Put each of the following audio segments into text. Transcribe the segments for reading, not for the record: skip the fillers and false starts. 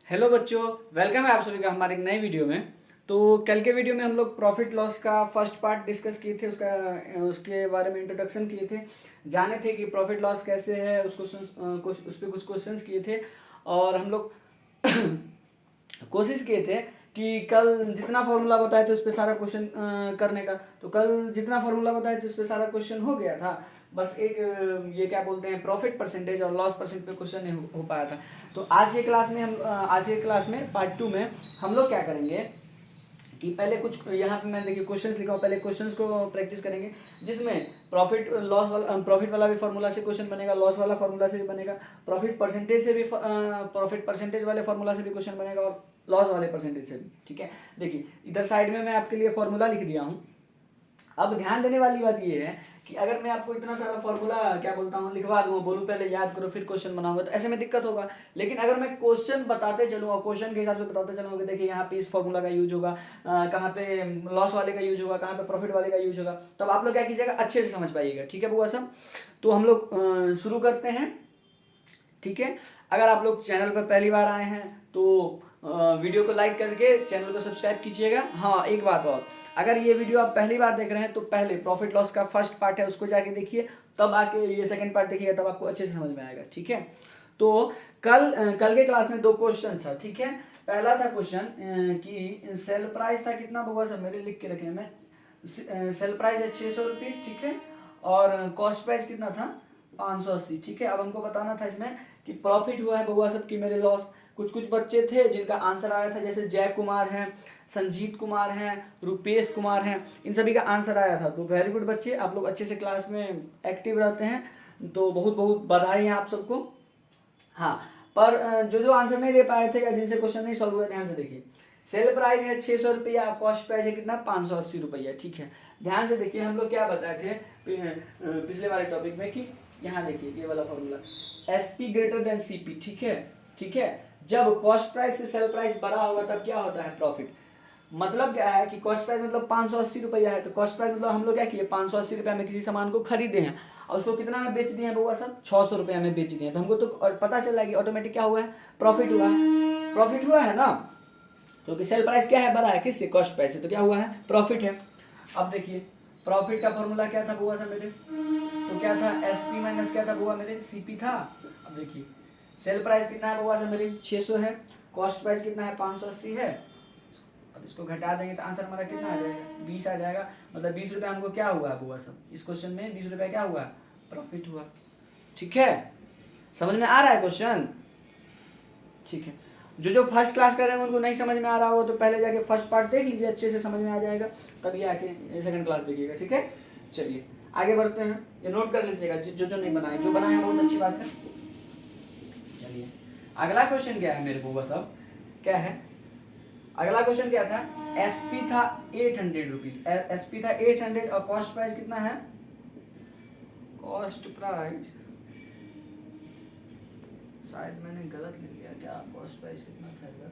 Hello बच्चों, welcome है आप सभी का हमारे एक नए वीडियो में। तो कल के वीडियो में हम लोग प्रॉफिट लॉस का फर्स्ट पार्ट डिस्कस किए थे, उसके बारे में इंट्रोडक्शन किए थे, जाने थे कि प्रॉफिट लॉस कैसे है, उसको उस पर कुछ क्वेश्चंस किए थे। और हम लोग कोशिश किए थे कि कल जितना फार्मूला बताए थे उस पर सारा क्वेश्चन करने का। तो कल जितना फार्मूला बताए थे उस पर सारा क्वेश्चन हो गया था। बस एक ये क्या बोलते हैं, प्रॉफिट परसेंटेज और लॉस परसेंट पे क्वेश्चन नहीं हो पाया था। तो आज के क्लास में पार्ट 2 में हम लोग क्या करेंगे कि पहले कुछ यहाँ पे मैंने देखिए क्वेश्चंस लिखा हो, पहले क्वेश्चंस को प्रैक्टिस करेंगे, जिसमें प्रॉफिट वाला भी फार्मूला से क्वेश्चन बनेगा, लॉस वाला फार्मूला से भी बनेगा, प्रॉफिट परसेंटेज वाले फार्मूला से भी क्वेश्चन बनेगा और लॉस वाले परसेंटेज से भी। ठीक है, देखिए इधर साइड में मैं आपके लिए फार्मूला लिख दिया हूँ। अब ध्यान देने वाली बात ये है कि अगर मैं आपको इतना सारा फॉर्मूला क्या बोलता हूँ लिखवा दूँ, बोलूँ पहले याद करो फिर क्वेश्चन बनाऊंगा, तो ऐसे में दिक्कत होगा। लेकिन अगर मैं क्वेश्चन बताते चलूँ और क्वेश्चन के हिसाब से बताते चलूँगा, देखिए यहाँ पे इस फॉर्मूला का यूज होगा, कहाँ पे लॉस वाले का यूज होगा, कहाँ पे प्रॉफिट वाले का यूज होगा, तब आप लोग क्या कीजिएगा, अच्छे से समझ पाइएगा। ठीक है बुआ सब, तो हम लोग शुरू करते हैं। ठीक है, अगर आप लोग चैनल पर पहली बार आए हैं तो वीडियो को लाइक करके चैनल को सब्सक्राइब कीजिएगा। हाँ, एक बात और, अगर ये वीडियो आप पहली बार देख रहे हैं तो पहले प्रॉफिट लॉस का फर्स्ट पार्ट है उसको जाके देखिए, तब आके ये सेकंड पार्ट देखिएगा, तब आपको अच्छे से समझ में आएगा। ठीक है, तो कल के क्लास में 2 क्वेश्चन था। ठीक है, पहला था क्वेश्चन कि सेल प्राइस था कितना, होगा सब मेरे लिख के रखे मैं, सेल प्राइस है 600 रुपीज। ठीक है, और कॉस्ट प्राइस कितना था 580। ठीक है, अब हमको बताना था इसमें कि प्रॉफिट हुआ है बउआ सब की मेरे लॉस। कुछ कुछ बच्चे थे जिनका आंसर आया था, जैसे जय कुमार हैं, संजीत कुमार हैं, रुपेश कुमार हैं, इन सभी का आंसर आया था। तो वेरी गुड बच्चे, आप लोग अच्छे से क्लास में एक्टिव रहते हैं, तो बहुत बहुत बधाई है आप सबको। हाँ, पर जो जो आंसर नहीं दे पाए थे या जिनसे क्वेश्चन नहीं सॉल्व हुआ, ध्यान से देखिए। सेल प्राइस है 600 रुपया, कॉस्ट प्राइस है कितना 580 रुपया। ठीक है, ध्यान से देखिए, हम लोग क्या बताए थे पिछले वाले टॉपिक में कि यहाँ देखिए ये वाला formula, SP greater than CP. ठीक है, ठीक है, जब कॉस्ट प्राइस से सेल प्राइस बड़ा होगा तब क्या होता है, प्रॉफिट। मतलब क्या है कि कॉस्ट प्राइस मतलब 580 रुपया है, तो कॉस्ट प्राइस मतलब हम लोग क्या किए, 580 रुपया में किसी सामान को खरीदे हैं और उसको कितना में बेच दिए हैं बउआ सब, 600 रुपया में बेच दिए हैं, तो हमको तो पता चला कि ऑटोमेटिक क्या हुआ है, प्रॉफिट हुआ है। प्रॉफिट हुआ है ना, तो सेल प्राइस क्या है, बड़ा है किससे, कॉस्ट प्राइस से, तो क्या हुआ है, प्रॉफिट है। अब देखिए प्रॉफिट का फॉर्मूला क्या था बुआ था मेरे, तो क्या था, एसपी माइनस क्या था बुआ मेरे, सीपी था। अब देखिए सेल प्राइस कितना है बुआ था मेरे, 600 है, कॉस्ट प्राइस कितना है 580 है। अब इसको घटा देंगे तो आंसर हमारा कितना आ जाएगा, 20 आ जाएगा। मतलब 20 रुपया हमको क्या हुआ है बुआ सब, इस क्वेश्चन में 20 रुपया क्या हुआ, प्रॉफिट हुआ। ठीक है, समझ में आ रहा है क्वेश्चन। ठीक है, जो जो फर्स्ट क्लास कर रहे हैं उनको नहीं समझ में आ रहा हो तो पहले जाके फर्स्ट पार्ट देख लीजिए, अच्छे से समझ में आ जाएगा, तभी आके सेकंड क्लास देखिएगा। ठीक है, चलिए आगे बढ़ते हैं, ये नोट कर लीजिएगा, जो जो नहीं बनाए, जो बनाए बहुत अच्छी बात है। चलिए अगला क्वेश्चन क्या है मेरे बुआ साहब, क्या है, अगला क्वेश्चन क्या था, एसपी था 800 रुपीज, एसपी था 800 और कॉस्ट प्राइस कितना है, कॉस्ट प्राइस शायद मैंने गलत लिख दिया क्या, कॉस्ट प्राइस कितना था इधर,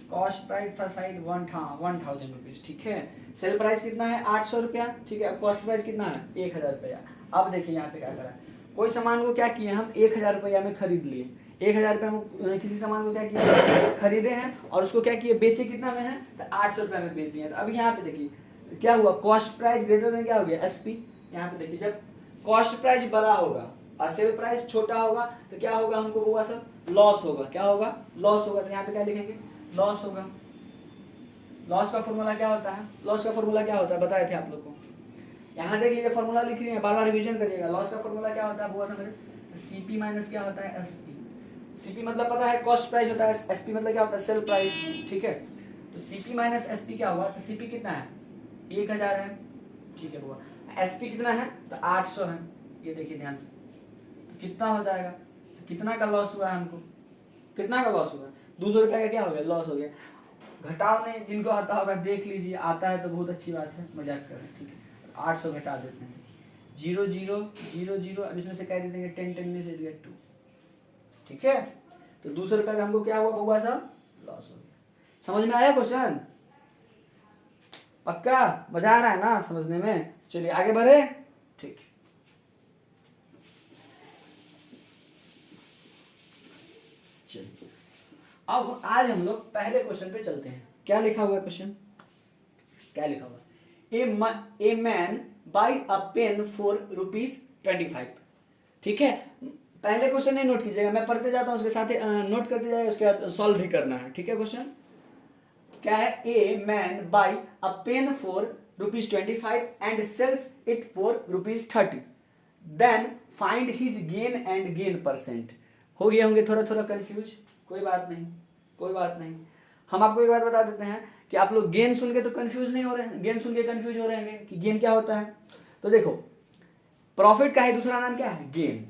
कॉस्ट प्राइस था शायद 1000 रुपीज। ठीक है, सेल प्राइस कितना है 800 रुपया। ठीक है, कॉस्ट प्राइस कितना है 1000 रुपया। अब देखिए यहाँ पे क्या करा, कोई सामान को क्या किए हम 1000 रुपया में खरीद लिए, 1000 रुपया में किसी सामान को क्या किए, खरीदे हैं और उसको क्या किए, बेचे कितना में है, तो 800 रुपया में बेच दिए। तो अब यहाँ पे देखिए क्या हुआ, कॉस्ट प्राइस ग्रेटर देन क्या हो गया, एसपी। यहाँ पे देखिए जब कॉस्ट प्राइस बड़ा होगा और सेल प्राइस छोटा होगा तो क्या होगा, हमको हुआ सब लॉस होगा, क्या होगा, लॉस होगा। तो यहाँ पे क्या लिखेंगे, लॉस होगा। लॉस का फॉर्मूला क्या होता है, लॉस का फॉर्मूला क्या होता है बताए थे आप लोग को, यहाँ देख लीजिए फॉर्मूला लिख रही है, बार बार रिवीजन करिएगा। लॉस का फॉर्मूला क्या होता है हुआ था मेरे, सीपी माइनस क्या होता है, एसपी। सीपी मतलब पता है कॉस्ट प्राइस होता है, एसपी मतलब क्या होता है, सेल प्राइस। ठीक है, तो सीपी माइनस एसपी क्या हुआ, तो सीपी कितना है 1000 है। ठीक है बुआ, एसपी कितना है तो 800 है। ये देखिए ध्यान से, तो कितना हो जाएगा, तो कितना का लॉस हुआ है हमको, कितना का लॉस हुआ, 200 रुपया का क्या हो गया, लॉस हो गया। घटाओ नहीं, जिनको आता होगा देख लीजिए, आता है तो बहुत अच्छी बात है, मजाक कर रहे हैं। ठीक है, 800 घटा देते हैं, 0 0 0 0, अब इसमें से कह देते हैं 10 10 में से गेट 2। ठीक है, तो 200 रुपया का हमको क्या हुआ बउआ साहब, लॉस हो गया। समझ में आया क्वेश्चन, पक्का मजा आ रहा है ना समझने में। चलिए आगे बढ़े। ठीक, अब आज हम लोग पहले क्वेश्चन पे चलते हैं। क्या लिखा हुआ है क्वेश्चन, क्या लिखा हुआ है? A man buy a pen for ₹25। ठीक है, पहले क्वेश्चन नहीं नोट कीजिएगा, मैं पढ़ते जाता हूँ उसके साथ नोट करते जाएगा, उसके बाद सॉल्व भी करना है। ठीक है, क्वेश्चन क्या है? A man buy a pen for ₹25 and sells it for ₹30, then find his gain and gain percent. हो गए होंगे थोड़ा थोड़ा कंफ्यूज, कोई बात नहीं, कोई बात नहीं। हम आपको एक बात बता देते हैं कि आप लोग गेन सुन के तो कंफ्यूज नहीं हो रहे हैं, गेन सुन के कंफ्यूज हो रहे हैं कि गेन क्या होता है। तो देखो, प्रॉफिट का है दूसरा नाम क्या है? गेन।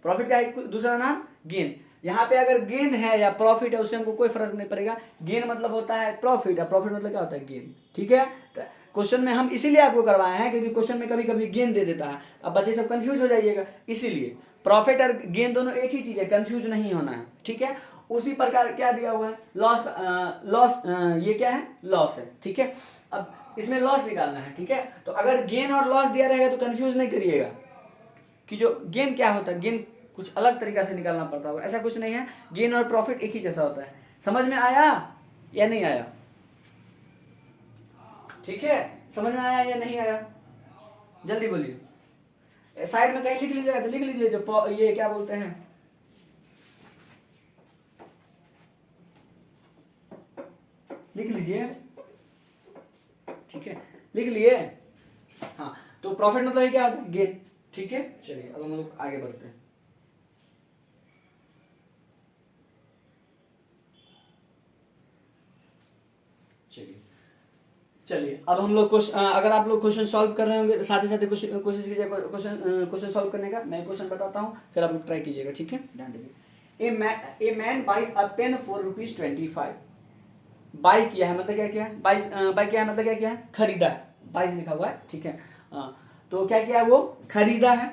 प्रॉफिट का है दूसरा नाम गेन। यहाँ पे अगर गेन है या प्रॉफिट है उससे हमको कोई फर्क नहीं पड़ेगा। गेन मतलब होता है प्रॉफिट, या प्रॉफिट मतलब क्या होता है? गेन। ठीक है, तो क्वेश्चन में हम इसीलिए आपको करवाए हैं क्योंकि क्वेश्चन में कभी कभी गेन दे देता है, अब बच्चे सब कंफ्यूज हो जाइएगा। इसीलिए प्रॉफिट और गेन दोनों एक ही चीज है, कंफ्यूज नहीं होना है। ठीक है, उसी प्रकार क्या दिया हुआ है? लॉस, लॉस, ये क्या है? लॉस है। ठीक है, अब इसमें लॉस निकालना है। ठीक है, तो अगर गेन और लॉस दिया रहेगा तो कंफ्यूज नहीं करिएगा कि जो गेन क्या होता है, गेन कुछ अलग तरीका से निकालना पड़ता होगा, ऐसा कुछ नहीं है। गेन और प्रॉफिट एक ही जैसा होता है। समझ में आया या नहीं आया? ठीक है, समझ में आया या नहीं आया? जल्दी बोलिए। साइड में कहीं लिख लीजिएगा तो लिख लीजिए, जो ये क्या बोलते हैं, लिख लीजिए। ठीक है, लिख लिए? हाँ, तो प्रॉफिट मतलब ये क्या होता है? गेन। ठीक है, चलिए अब हम लोग आगे बढ़ते हैं। चलिए चलिए अब हम लोग अगर आप लोग क्वेश्चन सॉल्व कर रहे होंगे साथ ही साथ कोशिश कीजिए क्वेश्चन सॉल्व करने का। मैं क्वेश्चन बताता हूँ, फिर आप लोग ट्राई कीजिएगा। ठीक है, ध्यान दीजिए। A man buys a pen for ₹25। Buy किया है मतलब क्या किया है? बाई किया है मतलब क्या किया है? खरीदा है। बाइज लिखा हुआ है। ठीक है, तो क्या किया है? वो खरीदा है।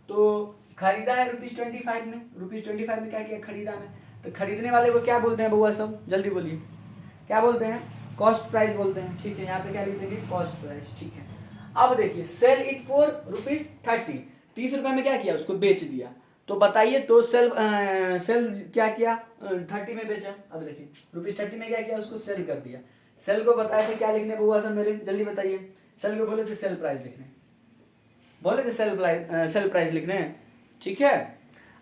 तो खरीदा है ₹25 में, ₹25 में क्या किया? खरीदा में। तो खरीदने वाले को क्या बोलते हैं बउआ सब? जल्दी बोलिए, क्या बोलते हैं? कॉस्ट प्राइस बोलते हैं। ठीक है, यहाँ पे क्या लिख देंगे? Cost price. ठीक है, अब देखिए, सेल इट फॉर ₹30, ₹30 में क्या किया? उसको बेच दिया। तो बताइए, तो सेल क्या किया? 30 में बेचा। अब देखिए, ₹30 में क्या किया? उसको सेल कर दिया। सेल को बताया थे क्या लिखने बउआ सब मेरे? जल्दी बताइए। सेल को बोले थे सेल प्राइस लिखने, बोले थे सेल प्राइस लिखने। ठीक है,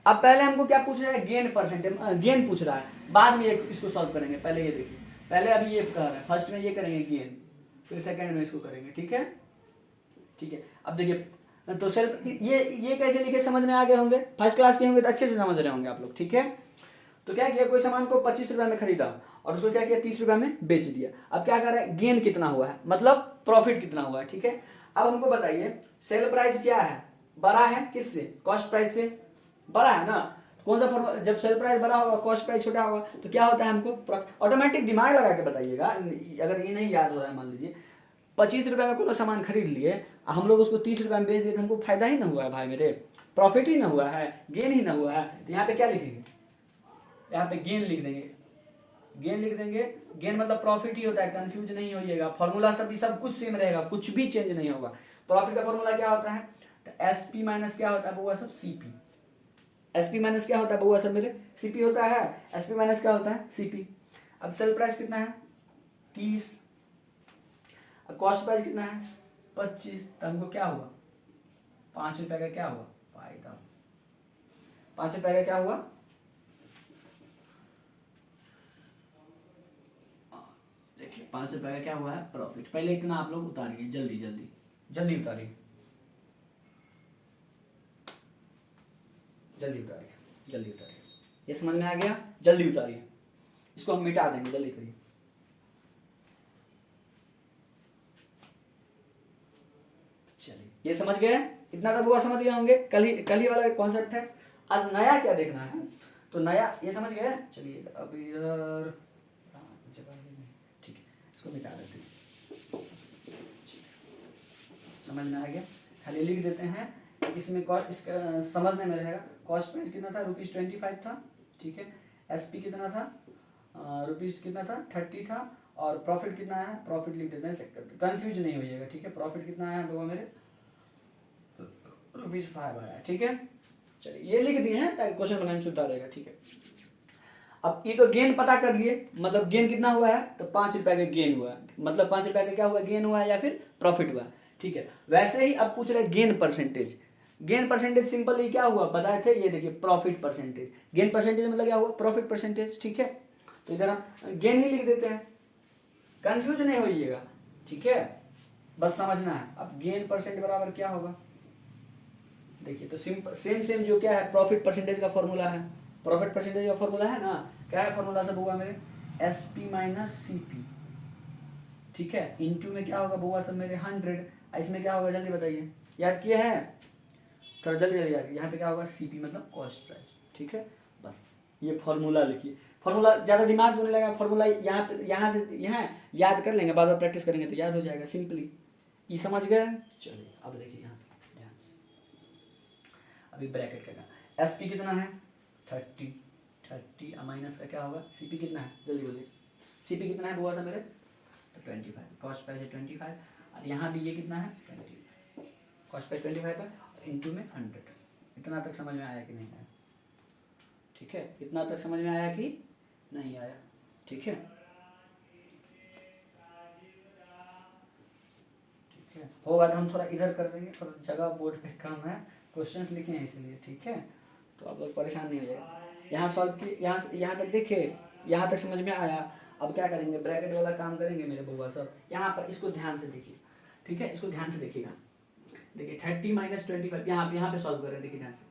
अब पहले हमको क्या पूछ रहा है? गेन परसेंटेज, गेन पूछ रहा है। बाद में इसको सॉल्व करेंगे। पहले ये देखिए, पहले अभी ये कह रहा है, फर्स्ट में ये करेंगे गेन, फिर सेकंड में इसको करेंगे। ठीक है, ठीक है, अब देखिए, तो सेल्फ ये कैसे लिखे समझ में आ गए होंगे? फर्स्ट क्लास के होंगे तो अच्छे से समझ रहे होंगे आप लोग। ठीक है, तो क्या किया? कोई सामान को ₹25 में खरीदा और उसको क्या किया? ₹30 में बेच दिया। अब क्या कर रहा है? गेन कितना हुआ है, मतलब प्रॉफिट कितना हुआ है। ठीक है, अब हमको बताइए सेल प्राइस क्या है? बड़ा है किससे? कॉस्ट प्राइस से बड़ा है ना। कौन सा फॉर्मूला? जब सेल प्राइस बड़ा होगा, कॉस्ट प्राइस छोटा होगा, तो क्या होता है? हमको ऑटोमेटिक दिमाग लगा के बताइएगा, अगर ये नहीं याद हो रहा है। मान लीजिए ₹25 में कोई सामान खरीद लिए, हम लोग उसको ₹30 में बेच दिए, तो हमको फायदा ही ना हुआ है भाई मेरे, प्रॉफिट ही ना हुआ है, गेन ही ना हुआ है। तो यहाँ पे क्या लिखेंगे? यहाँ पे गेन लिख देंगे। गेन लिख देंगे। गेन मतलब प्रॉफिट ही होता है, कंफ्यूज नहीं होइएगा। फॉर्मूला सब कुछ सेम रहेगा, कुछ भी चेंज नहीं होगा। प्रॉफिट का फॉर्मूला क्या होता है? तो एसपी माइनस क्या होता है बउआ सब? सीपी। एसपी माइनस क्या होता है बउआ सब मेरे? सीपी होता है। एसपी माइनस क्या होता है? सीपी। अब सेल प्राइस कितना है? 30। अब कॉस्ट प्राइस कितना है? 25। तो हमको क्या हुआ? ₹5 का क्या हुआ? फायदा। ₹5 का क्या हुआ? देखिए, ₹5 का क्या हुआ है? प्रॉफिट। पहले इतना आप लोग उतारिए, जल्दी जल्दी जल्दी उतारिए, जल्दी उतारिए, जल्दी उतारिए। ये समझ में आ गया? जल्दी उतारिए, इसको हम मिटा देंगे, जल्दी करिए। चलिए, ये समझ गए? इतना तो बुआ समझ गए होंगे। कल ही वाला कॉन्सेप्ट है। आज नया क्या देखना है? तो नया ये समझ गए। चलिए अब इधर, ठीक है, इसको मिटा देते हैं। समझ में आ गया? खाली लिख देते हैं। इसमें कॉस्ट, इसका समझने में रहेगा। कॉस्ट प्राइस कितना था? ₹25 था। ठीक है, एसपी कितना था? रुपीज कितना था? 30 था। और प्रॉफिट कितना है? प्रॉफिट लिख देते हैं, कंफ्यूज नहीं होइएगा। ठीक है, प्रॉफिट कितना आया बाबा मेरे? ₹5 आया। ठीक है, चलिए ये लिख दिए हैं ताकि क्वेश्चन बनाने में सुविधा रहेगा। ठीक है, अब ये तो गेन पता कर लिए, मतलब गेन कितना हुआ है, तो 5 रुपये का गेन हुआ, मतलब 5 रुपये का क्या हुआ, गेन हुआ या फिर प्रॉफिट हुआ, ठीक है। वैसे ही अब पूछ रहे gain percentage. Gain percentage simple ही क्या हुआ बताए थे, ये देखिए प्रॉफिट परसेंटेज। गेन परसेंटेज मतलब क्या हुआ, प्रॉफिट परसेंटेज, ठीक है। तो इधर हम गेन ही लिख देते हैं, कंफ्यूज नहीं होइएगा, ठीक है, बस समझना है। अब गेन परसेंट बराबर क्या होगा, देखिए तो सिंपल सेम जो क्या है, प्रॉफिट परसेंटेज का फॉर्मूला है, प्रॉफिट परसेंटेज का फॉर्मूला है ना, क्या है फॉर्मूला सब हुआ मेरे, SP माइनस CP, ठीक है, इनटू में क्या होगा बुआ सब मेरे 100, इसमें क्या होगा जल्दी बताइए, याद किए हैं, थोड़ा जल्दी जल्दी याद, यहाँ पे क्या होगा CP मतलब कॉस्ट प्राइस, ठीक है। बस ये फॉर्मूला लिखिए, फॉर्मूला ज़्यादा दिमाग होने लगा, फॉर्मूला यहाँ पे यहाँ से यहाँ याद कर लेंगे, बाद में प्रैक्टिस करेंगे तो याद हो जाएगा सिंपली, ये समझ गए। चलिए अब देखिए यहाँ ध्यान से, अभी ब्रैकेट का SP कितना है 30 माइनस का क्या होगा CP कितना है, जल्दी बोलिए, CP कितना है बुआ सा मेरे, तो 25, कॉस्ट प्राइस है 25, और यहाँ भी ये कितना है 20, कॉस्ट प्राइस 25 है, इंटू में 100। इतना तक समझ में आया कि नहीं आया, ठीक है, इतना तक समझ में आया कि नहीं आया, ठीक है, ठीक है, होगा तो हम थोड़ा इधर कर देंगे, थोड़ा जगह बोर्ड पे कम है, क्वेश्चंस लिखे हैं इसलिए, ठीक है, तो आप लोग परेशान नहीं हो जाएगा। यहाँ सॉल्व किए, यहाँ तक देखिए, यहाँ तक समझ में आया। अब क्या करेंगे, ब्रैकेट वाला काम करेंगे मेरे बउआ सब, यहाँ पर इसको ध्यान से देखिए, ठीक है, इसको ध्यान से देखिएगा, देखिए 30 माइनस 25, यहाँ पे सॉल्व कर रहे हैं, देखिए ध्यान से,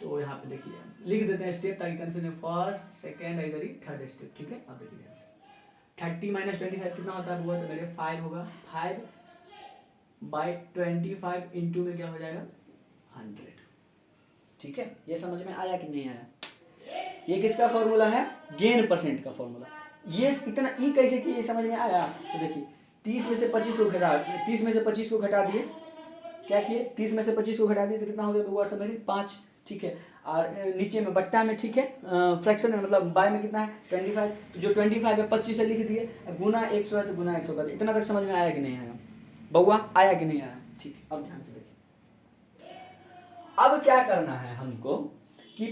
तो यहाँ पे देखिए लिख देते हैं स्टेप ताकि कंफ्यूजन, फर्स्ट सेकेंड इधर ही थर्ड स्टेप, ठीक है। अब देखिए ध्यान से 30 माइनस 25 कितना होता है बुआ, तो मेरे 5 होगा, 5/25 इंटू में क्या हो जाएगा 100, ठीक है। ये समझ में आया कि नहीं आया, ये किसका फॉर्मूला है, गेन परसेंट का फॉर्मूला। ये इतना ई कैसे कि ये समझ में आया, तो देखिए 30 में से 25 को घटा, 30 में से 25 को घटा दिए, क्या किए 30 में से 25 को घटा दिए तो कितना हो गया बुआ सब मेरे 5, ठीक है, और नीचे में बट्टा में, ठीक है, फ्रैक्शन में मतलब बाय में कितना है 25, तो जो 25 है 25 से लिख दिए, गुना 100 है तो गुना 100 कर दिए। इतना तक समझ में आया कि नहीं आया बउआ, आया कि नहीं आया, ठीक है। अब ध्यान से देखिए, अब क्या करना है हमको कि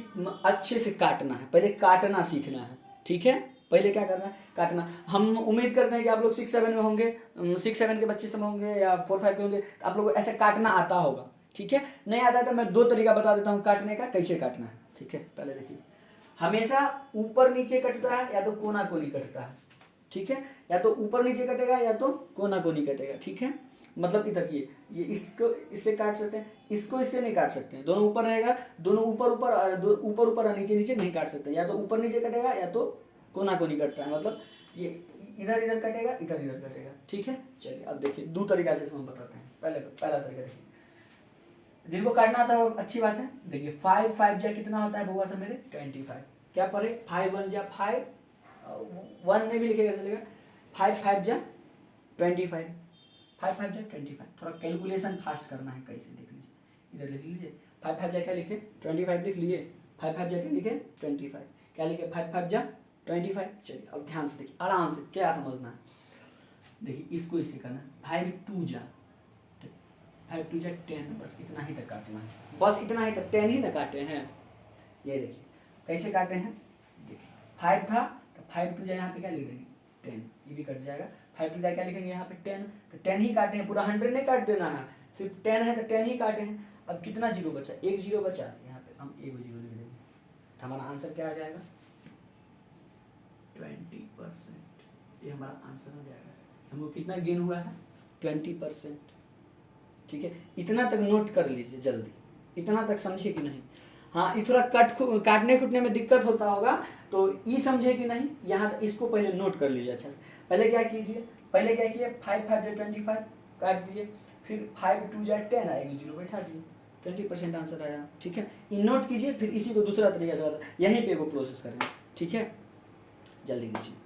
अच्छे से काटना है, पहले काटना सीखना है, ठीक है, पहले क्या करना है काटना। हम उम्मीद करते हैं कि आप लोग 6-7 में होंगे, 6-7 के बच्चे सब होंगे या 4-5 के होंगे, तो आप लोग को ऐसे काटना आता होगा, ठीक है। नहीं आता है तो मैं 2 तरीका बता देता हूँ काटने का, कैसे काटना है, ठीक है। पहले देखिए, हमेशा ऊपर नीचे कटता है या तो कोना कोनी कटता है, ठीक है, या तो ऊपर नीचे कटेगा या तो कोना कोनी कटेगा, ठीक है। मतलब इधर ये इसको इससे काट सकते हैं, इसको इससे नहीं काट सकते हैं, दोनों ऊपर रहेगा, दोनों ऊपर ऊपर और नीचे नीचे नहीं काट सकते, या तो ऊपर नीचे कटेगा या तो कोना कोनी कटता है, मतलब ये इधर इधर कटेगा, इधर इधर कटेगा, ठीक है। चलिए अब देखिए 2 तरीका से इसको हम बताते हैं। पहला तरीका देखिए, जिनको काटना आता है अच्छी बात है, देखिए 5 जा कितना होता है बुआ से मेरे 25, क्या पढ़े 5 जा 5, 1 में भी लिखेगा चलेगा, 5 जा 25, 5 जा 25, थोड़ा कैलकुलेशन फास्ट करना है, कैसे देख लीजिए, इधर लिख लीजिए 5 जा क्या लिखे 25 लिख लिए, 5 जा क्या लिखे 25, क्या लिखे 5 जा 25। चलिए अब ध्यान से देखिए, आराम से क्या समझना है, देखिए इसको इससे करना है, 5 जा 10, बस इतना ही तक काटना है, बस इतना ही तक, 10 ही ना काटे हैं। ये देखिए कैसे काटे हैं, देखिए 5 था तो 5 यहाँ पे क्या लिख देंगे 10, ये भी कट जाएगा, 5 क्या लिखेंगे यहाँ पे 10, तो 10 ही काटे हैं, पूरा 100 नहीं काट देना है, सिर्फ 10 है तो 10 ही काटे हैं। अब कितना जीरो बचा, 1 जीरो बचा, यहाँ पे हम 1 जीरो लिख देंगे, तो हमारा आंसर क्या आ जाएगा 20%, ये हमारा आंसर हो जाएगा। हमको कितना गेन हुआ है 20%, ठीक है। इतना तक नोट कर लीजिए जल्दी, इतना तक समझे कि नहीं। हाँ, ये थोड़ा काटने खुटने में दिक्कत होता होगा, तो ये समझे कि नहीं, यहाँ तक इसको पहले नोट कर लीजिए अच्छा से। पहले क्या कीजिए, पहले क्या किए 5 जा 25 काट दिए, फिर 5 जा 10 आएगी, जीरो बैठा दिए, 20% आंसर आया, ठीक है। ये नोट कीजिए, फिर इसी को दूसरा तरीका से यहीं पे वो प्रोसेस करेंगे, ठीक है, जल्दी कीजिए।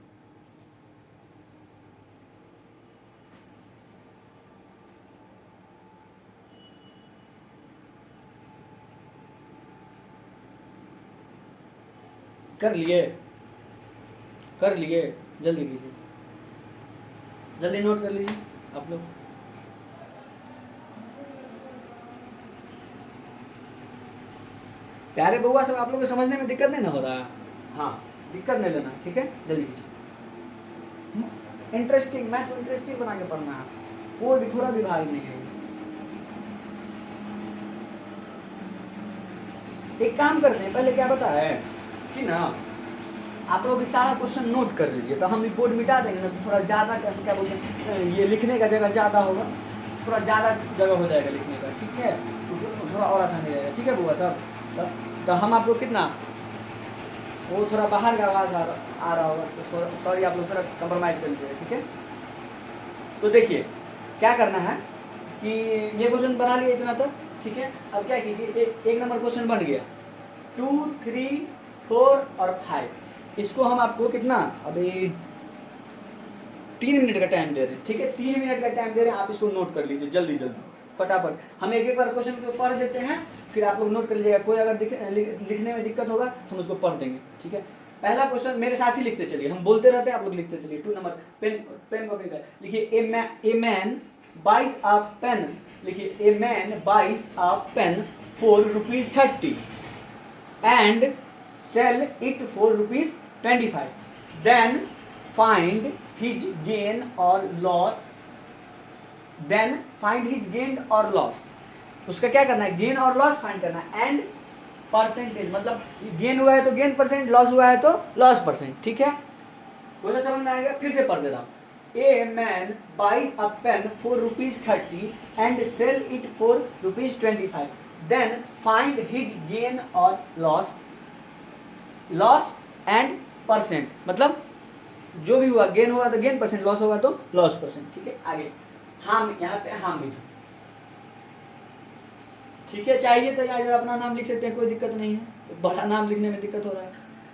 कर लिए, जल्दी कीजिए, जल्दी नोट कर लीजिए आप लोग। प्यारे बउआ सब, आप लोग को समझने में दिक्कत नहीं ना हो रहा है, हाँ दिक्कत नहीं लेना, ठीक है, जल्दी कीजिए। इंटरेस्टिंग, मैथ को इंटरेस्टिंग बना के पढ़ना है, कोई थोड़ा भी भारी नहीं है। एक काम करते हैं, पहले क्या पता है कि ना आप लोग सारा क्वेश्चन नोट कर लीजिए, तो हम रिपोर्ट मिटा देंगे ना, तो थोड़ा ज़्यादा क्या बोलते हैं, ये लिखने का जगह ज़्यादा होगा, थोड़ा ज़्यादा जगह हो जाएगा लिखने का, ठीक है, तो थोड़ा और आसान हो जाएगा, ठीक है बुआ साहब। तो हम आपको कितना, वो थोड़ा बाहर का आवाज़ आ रहा होगा, तो सॉरी आप लोग थोड़ा कंप्रोमाइज़ कर लीजिएगा, ठीक है। तो देखिए क्या करना है कि ये क्वेश्चन बना लिया इतना तक, ठीक है। अब क्या कीजिए, एक नंबर क्वेश्चन बन गया, 2, 3, 4 और 5, इसको हम आपको कितना, अभी 3 मिनट का टाइम दे रहे हैं, ठीक है, 3 मिनट का टाइम दे रहे हैं, आप इसको नोट कर लीजिए जल्दी जल्दी फटाफट। हम एक बार क्वेश्चन को पढ़ देते हैं, फिर आप लोग नोट कर लीजिएगा, कोई अगर लिखने में दिक्कत होगा तो हम उसको पढ़ देंगे, ठीक है। पहला क्वेश्चन मेरे साथ ही लिखते चलिए, हम बोलते रहते हैं, आप लोग लिखते चलिए। 2 नंबर, पेन कॉपी का लिखिए, a man buys a pen, लिखिए, a man buys a pen for ₹30 and sell it for ₹25, then find his gain or loss, then find his gain or loss। उसका क्या करना है, गेन और loss find करना है, एंड परसेंटेज, मतलब gain हुआ है तो गेन परसेंट, लॉस हुआ है तो लॉस परसेंट, ठीक है। क्वेश्चन समझ में आएगा, फिर से पढ़ दे रहा हूँ। A man buys a pen for ₹30 and sell it for ₹25, then find his gain और लॉस, लॉस एंड परसेंट, मतलब जो भी हुआ, गेन होगा तो गेन परसेंट, लॉस होगा तो लॉस परसेंट, ठीक है। आगे हम यहाँ पे हामिद, ठीक है, चाहिए तो यार अपना नाम लिख सकते हैं, कोई दिक्कत नहीं है, बड़ा नाम लिखने में दिक्कत हो रहा है।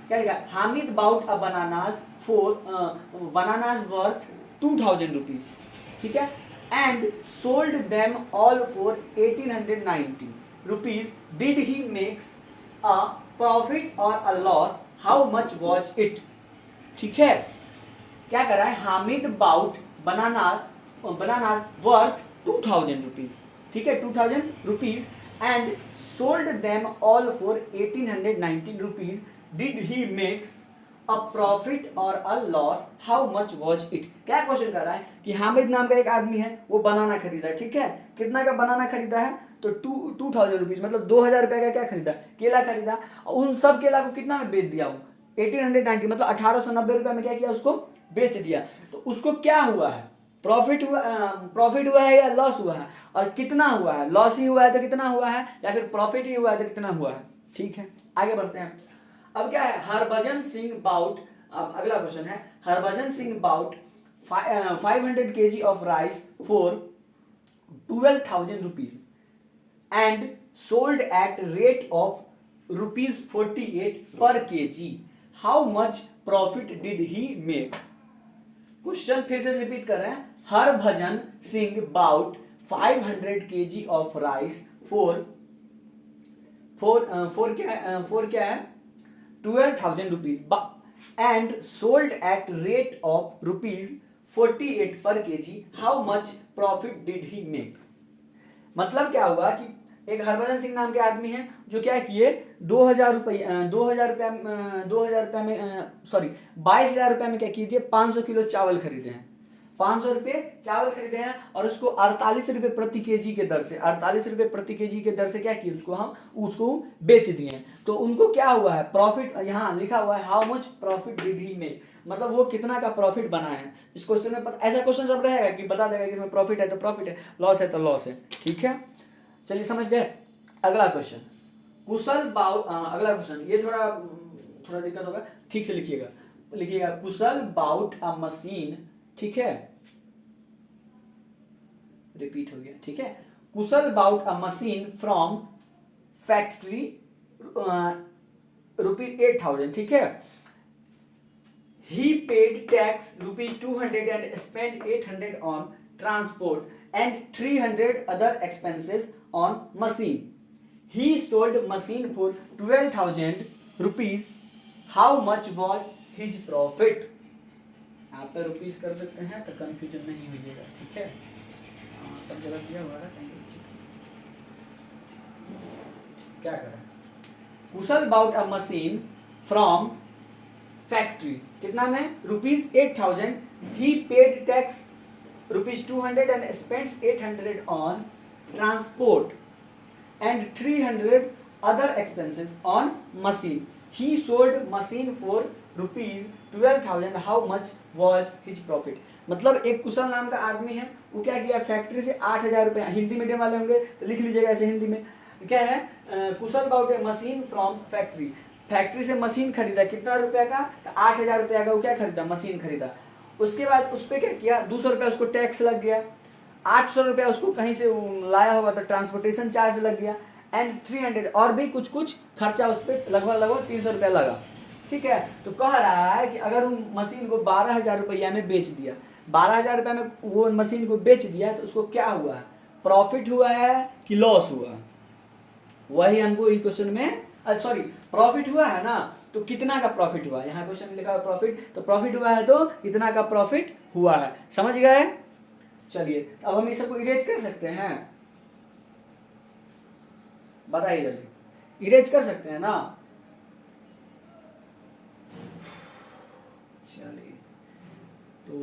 क्या लिखा, Hamid bought a bananas for bananas worth ₹2000, ठीक है, and sold them all for ₹1890, did he makes a profit और a loss, how much was it, ठीक है। क्या कर रहा है, हामिद बाउट बनानास वर्थ ₹2000, ठीक है, ₹2000 and sold them all for ₹1890, did he makes a profit और a loss, how much was it. क्या क्वेश्चन कर रहा है कि हामिद नाम का एक आदमी है, वो बनाना खरीदा है, ठीक है, कितना का बनाना खरीदा है, तो ₹2000, मतलब ₹2000 का क्या खरीदा, केला खरीदा, और उन सब केला को कितना में बेच दिया हूँ, 1890, मतलब 1890 में क्या किया, उसको बेच दिया। तो उसको क्या हुआ है, प्रॉफिट हुआ है या लॉस हुआ है, और कितना हुआ है, लॉस ही हुआ है तो कितना हुआ है, या फिर प्रॉफिट ही हुआ है तो कितना हुआ है, ठीक है। आगे बढ़ते हैं। अब क्या है, हरभजन सिंह बाउट, अब अगला क्वेश्चन है, Harbhajan Singh bought 500 kg of rice for ₹12,000 and sold at rate of ₹48 per kg, how much profit did he make. Question फिर से रिपीट कर रहे हैं, Harbhajan Singh bought 500 kg of rice for क्या है ₹12,000 and sold at rate of ₹48 per kg, how much profit did he make. मतलब क्या हुआ कि एक हरभजन सिंह नाम के आदमी है, जो क्या किए, 2000 रुपये में, सॉरी 22,000 रुपये में क्या कीजिए, 500 किलो चावल खरीदे हैं, 500 रुपये चावल खरीदे हैं, और उसको 48 रुपये प्रति केजी के दर से, 48 रुपये प्रति केजी के दर से क्या किए, उसको बेच दिए। तो उनको क्या हुआ है, प्रॉफिट, यहाँ लिखा हुआ है how much profit did he make, मतलब वो कितना का प्रॉफिट बनाए हैं। इस क्वेश्चन में ऐसा क्वेश्चन सब रहेगा कि बता देगा कि इसमें प्रॉफिट है तो प्रॉफिट है, लॉस है तो लॉस है, ठीक है। चलिए समझ गए। अगला क्वेश्चन, अगला क्वेश्चन, ये थोड़ा दिक्कत होगा, ठीक से लिखिएगा, कुशल बाउट अ मशीन, ठीक है, रिपीट हो गया, ठीक है, Kushal bought a machine from factory ₹8,000, ठीक है, he paid tax ₹200 and spent 800 on transport and 300 other expenses on machine. He sold machine for ₹12,000. How much was his profit? यहाँ पे रुपीस कर सकते हैं तो कंफ्यूजन नहीं होइएगा, ठीक है, सब जगह किया हुआ है। क्या करें, Kushal bought a machine from factory, कितना में, ₹8,000, he paid tax ₹200 and spends 800 on transport and 300 other expenses on machine. He sold machine for ₹12,000. How much was his profit? मतलब एक कुशल नाम का आदमी है, वो क्या किया, फैक्ट्री से 8,000 रुपये, हिंदी मीडियम वाले होंगे तो लिख लीजिएगा ऐसे हिंदी में, क्या है, Kushal bought a machine from factory, factory से मशीन खरीदा, कितना रुपया का, तो 8,000 रुपया का वो क्या खरीदा, मशीन खरीदा। उसके बाद उस पर क्या किया, 200 रुपया उसको टैक्स लग गया, 800 रुपया उसको कहीं से लाया होगा तो ट्रांसपोर्टेशन चार्ज लग गया, एंड 300 और भी कुछ कुछ खर्चा उस पर लगभग 300 रुपया लगा। ठीक है, तो कह रहा है कि अगर उन मशीन को 12,000 रुपया में बेच दिया, 12,000 रुपया में वो मशीन को बेच दिया, तो उसको क्या हुआ, प्रॉफिट हुआ है कि लॉस हुआ, वही हमको इस क्वेश्चन में, सॉरी प्रॉफिट हुआ है ना, तो कितना का प्रॉफिट हुआ, यहाँ क्वेश्चन में लिखा है प्रॉफिट, तो प्रॉफिट हुआ है तो कितना का प्रॉफिट हुआ है, समझ गए। चलिए अब हम इस सबको इरेज कर सकते हैं, बताइए जल्दी, इरेज कर सकते हैं ना। चलिए तो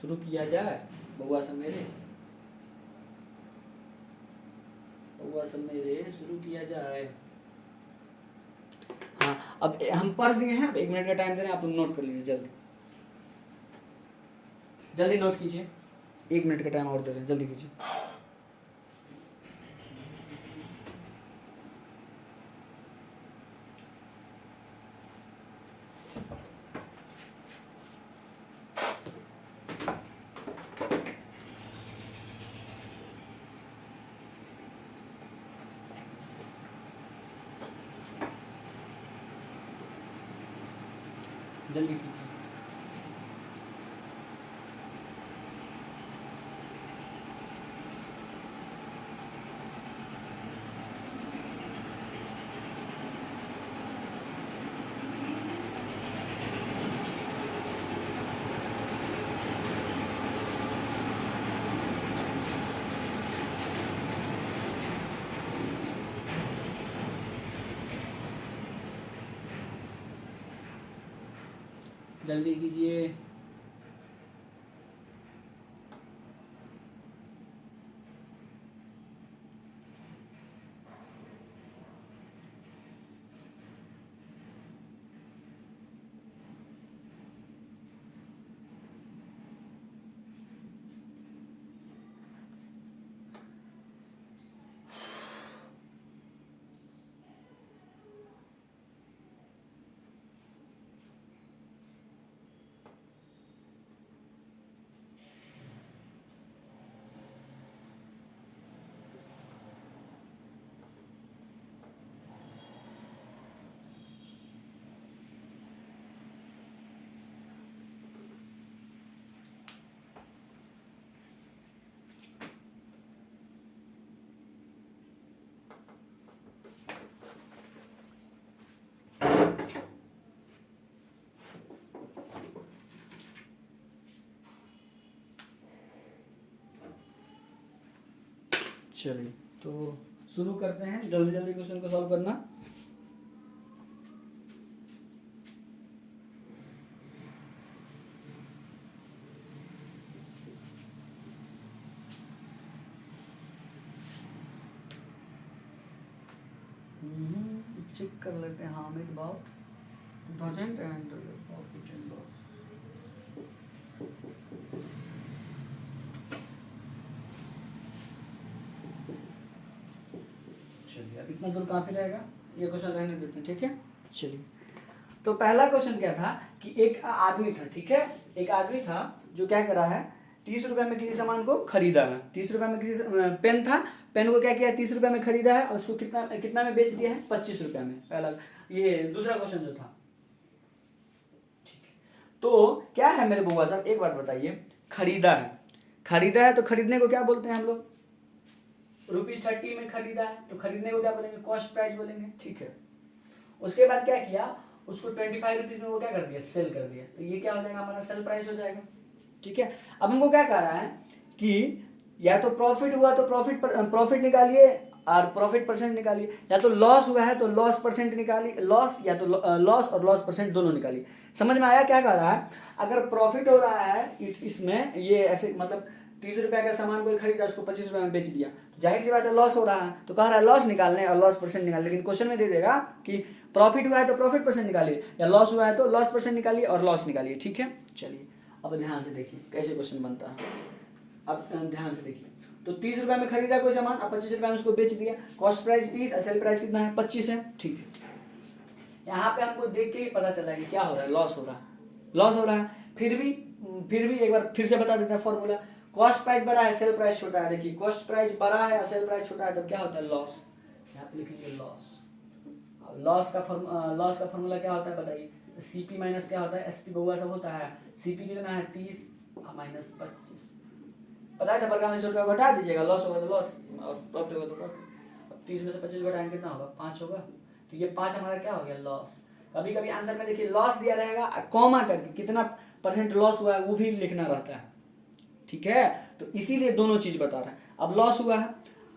शुरू किया जाए, बउआ सब मेरे, बउआ सब मेरे, शुरू किया जाए। हाँ अब हम पढ़ दिए हैं, 1 मिनट का टाइम दे रहे हैं, आप लोग नोट कर लीजिए, जल्दी जल्दी नोट कीजिए, 1 मिनट का टाइम और दे रहे हैं, जल्दी कीजिए। जल्दी कीजिए। जल्दी कीजिए। चलिए तो शुरू करते हैं, जल्दी जल्दी क्वेश्चन को सॉल्व करना। चेक कर लेते हैं, Hamid about 2000 and profit and loss. चलिए अब इतना दूर काफी रहेगा, ये क्वेश्चन रहने देते हैं, ठीक है। चलिए तो पहला क्वेश्चन क्या था कि एक आदमी था, ठीक है, एक आदमी था जो क्या कर रहा है, 30 रुपए में किसी सामान को खरीदा है, 30 रुपए में किसी पेन था, पेन को क्या किया, 30 रुपए में खरीदा है और उसको कितना कितना में बेच दिया है, 25 रुपए में। पहला ये दूसरा क्वेश्चन जो था, ठीक है। तो क्या है मेरे बुआ साहब, एक बात बताइए, खरीदा है, खरीदा है तो खरीदने को क्या बोलते हैं हम लोग, ₹30 में खरीदा है तो खरीदने को क्या बोलेंगे, कॉस्ट प्राइस बोलेंगे, ठीक है। उसके बाद क्या किया, उसको 25 रुपीज में वो क्या कर दिया, सेल कर दिया, तो ये क्या हो जाएगा, हमारा सेल प्राइस हो जाएगा, ठीक है। अब हमको क्या कह रहा है कि या तो प्रॉफिट हुआ तो प्रॉफिट निकालिए, और प्रॉफिट परसेंट निकालिए। या तो लॉस हुआ है तो लॉस परसेंट निकालिए, लॉस या तो लॉस और लॉस परसेंट दोनों निकालिए। समझ में आया क्या कह रहा है? अगर प्रॉफिट हो रहा है इसमें, ये ऐसे मतलब 30 रुपये का सामान कोई खरीदा, उसको 25 रुपये में बेच दिया, तो जाहिर सी बात है लॉस हो रहा है, तो कह रहा है लॉस निकालने और लॉस परसेंट निकालने। लेकिन क्वेश्चन में दे देगा कि प्रॉफिट हुआ है तो प्रॉफिट परसेंट निकालिए, या लॉस हुआ है तो लॉस परसेंट निकालिए और लॉस निकालिए। ठीक है, चलिए अब ध्यान से देखिए कैसे क्वेश्चन बनता है। अब ध्यान से देखिए, तो 30 रुपये में खरीदा कोई सामान, अब 25 रुपये में उसको बेच दिया, कॉस्ट प्राइस 30 और सेल प्राइस कितना है 25 है। ठीक है, यहाँ पे हमको देख के ही पता चला कि क्या हो रहा है, लॉस हो रहा है, लॉस हो रहा है। फिर भी एक बार फिर से बता देते हैं फॉर्मूला। कॉस्ट प्राइस बड़ा है, सेल प्राइस छोटा है। देखिए कॉस्ट प्राइस बड़ा है और सेल प्राइस छोटा है, तो क्या होता है लॉस। यहाँ पे लिखेंगे लॉस। लॉस का फॉर्मूला क्या होता है बताइए? सीपी माइनस क्या होता है, एसपी बहुआ सब होता है। सीपी कितना है 30 माइनस 25, पता है बरका में से का घटा दीजिएगा, लॉस होगा तो लॉस और प्रॉफिट होगा तो प्रॉफिट। 30 में से 25 घटाएंगे कितना होगा 5 होगा, तो ये 5 हमारा क्या हो गया लॉस। कभी कभी आंसर में देखिए लॉस दिया रहेगा, कॉमा करके कितना परसेंट लॉस हुआ है वो भी लिखना रहता है। ठीक है, तो इसीलिए दोनों चीज बता रहा है। अब लॉस हुआ है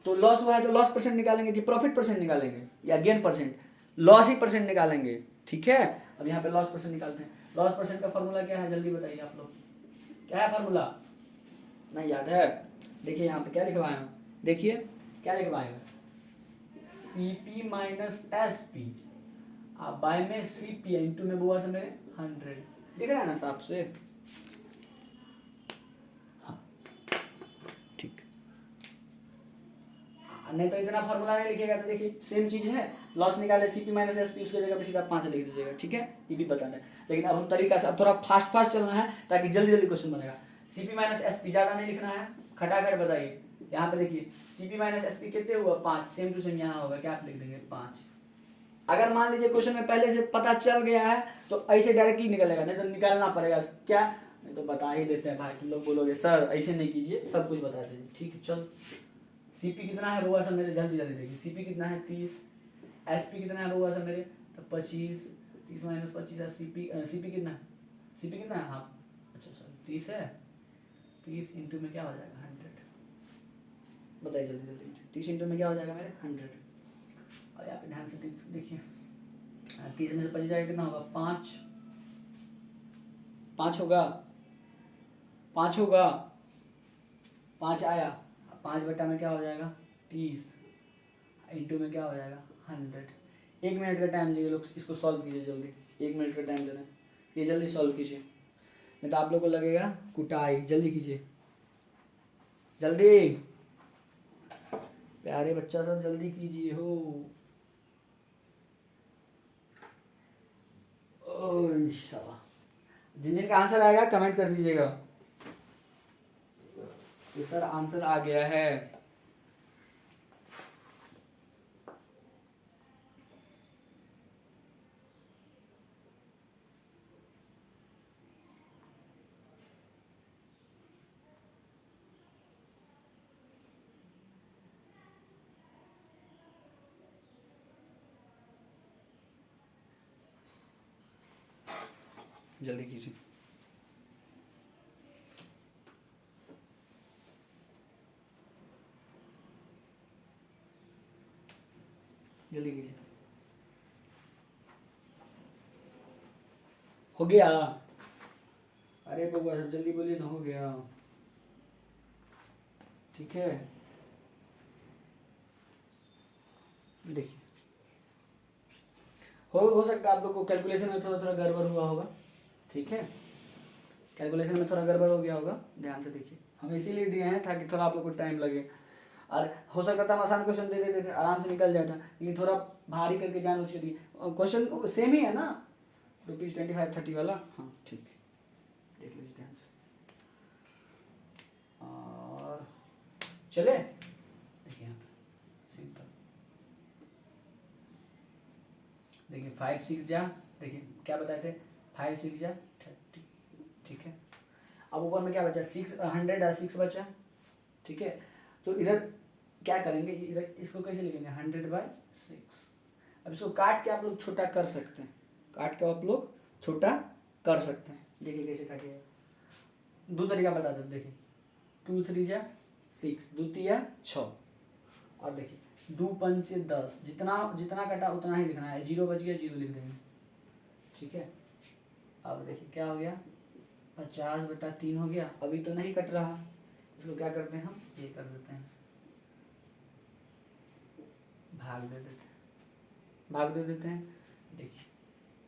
तो लॉस परसेंट निकालेंगे कि प्रॉफिट परसेंट निकालेंगे या गेन परसेंट? लॉस ही परसेंट निकालेंगे। ठीक है, अब यहाँ पे लॉस परसेंट निकालते हैं। लॉस परसेंट का फॉर्मूला क्या है जल्दी बताइए आप लोग, क्या है फॉर्मूला? नहीं याद है? देखिए यहाँ पे क्या लिखवाए हैं, देखिए क्या लिखवाए हैं, CP minus S P by में सीपी इंटू में बुआ से मेरे 100, दिख रहा है ना साफ से? हाँ ठीक, नहीं तो इतना फॉर्मूला नहीं लिखेगा तो देखिए सेम चीज है, लॉस निकाले सीपी माइनस एस पी, उसकी जगह पे सीधा 5 लिख दीजिएगा। ठीक है, ये भी बताना है, लेकिन अब हम तरीका से अब थोड़ा फास्ट चलना है ताकि जल्दी जल्दी क्वेश्चन बनेगा। सीपी माइनस एस पी ज्यादा नहीं लिखना है, खटाखट बताइए। यहाँ पे देखिए सीपी माइनस एस पी कितने हुआ 5, सेम टू सेम यहाँ होगा, क्या आप लिख देंगे 5। अगर मान लीजिए क्वेश्चन में पहले से पता चल गया है तो ऐसे डायरेक्टली निकलेगा, नहीं तो निकालना पड़ेगा क्या, नहीं तो बता ही देते हैं भाई। तुम लोग बोलोगे सर ऐसे नहीं कीजिए, सब कुछ बता दीजिए। ठीक है चल, सीपी कितना है बउआ सब मेरे, जल्दी जल्दी देखिए। सीपी कितना है 30, एसपी कितना है बउआ सब मेरे, तो 25, 30 माइनस 25 है। सीपी कितना है, सीपी कितना है, हाँ अच्छा सर 30 है, 30 इंटू में क्या हो जाएगा 100, बताइए जल्दी जल्दी। 30 इंटू में क्या हो जाएगा मेरे 100, और यहाँ पे ध्यान से देखिए 30 में से 25 जाएगा कितना होगा 5, 5 होगा, 5 होगा, 5 आया, 5 बटा में क्या हो जाएगा 30, इंटू में क्या हो जाएगा 100। 1 मिनट का टाइम लीजिए लोग, इसको सॉल्व कीजिए जल्दी, 1 मिनट का टाइम दे रहे हैं, ये जल्दी सॉल्व कीजिए, नहीं तो आप लोग को लगेगा कुटाई। जल्दी कीजिए जल्दी, प्यारे बच्चा सब जल्दी कीजिए हो। जिन जिनका आंसर आएगा कमेंट कर दीजिएगा कि सर आंसर आ गया है। जल्दी कीजिए, जल्दी कीजिए, हो गया? अरे बउआ सब जल्दी बोलिए ना, हो गया? ठीक है, देखिए हो सकता है आप लोग को कैलकुलेशन में थोड़ा थोड़ा गड़बड़ हुआ होगा। ठीक है, कैलकुलेशन में थोड़ा गड़बड़ हो गया होगा, ध्यान से देखिए। हम इसीलिए दिए हैं ताकि थोड़ा आप लोग को टाइम लगे, और हो सकता था हम आसान क्वेश्चन दे देते थे आराम से निकल जाता, लेकिन थोड़ा भारी करके जान उसके दिए। क्वेश्चन सेम ही है ना, ₹25 वाला? हाँ ठीक है, देख लीजिए ध्यान से। और चले देखिए यहाँ पे सिंपल, देखिए 5 6 जा, देखिए क्या बताए थे 5 6 जा 30। ठीक है, अब ऊपर में क्या बचा 100 और 6 बचा। ठीक है, तो इधर क्या करेंगे, इधर इसको कैसे लिखेंगे 100/6। अब इसको काट के आप लोग छोटा कर सकते हैं, काट के आप लोग छोटा कर सकते हैं। देखिए कैसे काटिएगा, दो तरीका बता दो। देखिए 2 3 जा 6, 2 3 6, और देखिए 2 पंचे 10, जितना जितना कटा उतना ही लिखना है, 0 बच गया 0 लिख देंगे, ठीक है। अब देखिए क्या हो गया, 50/3 हो गया। अभी तो नहीं कट रहा, इसको क्या करते हैं हम, ये कर देते हैं, भाग दे देते हैं। देखिए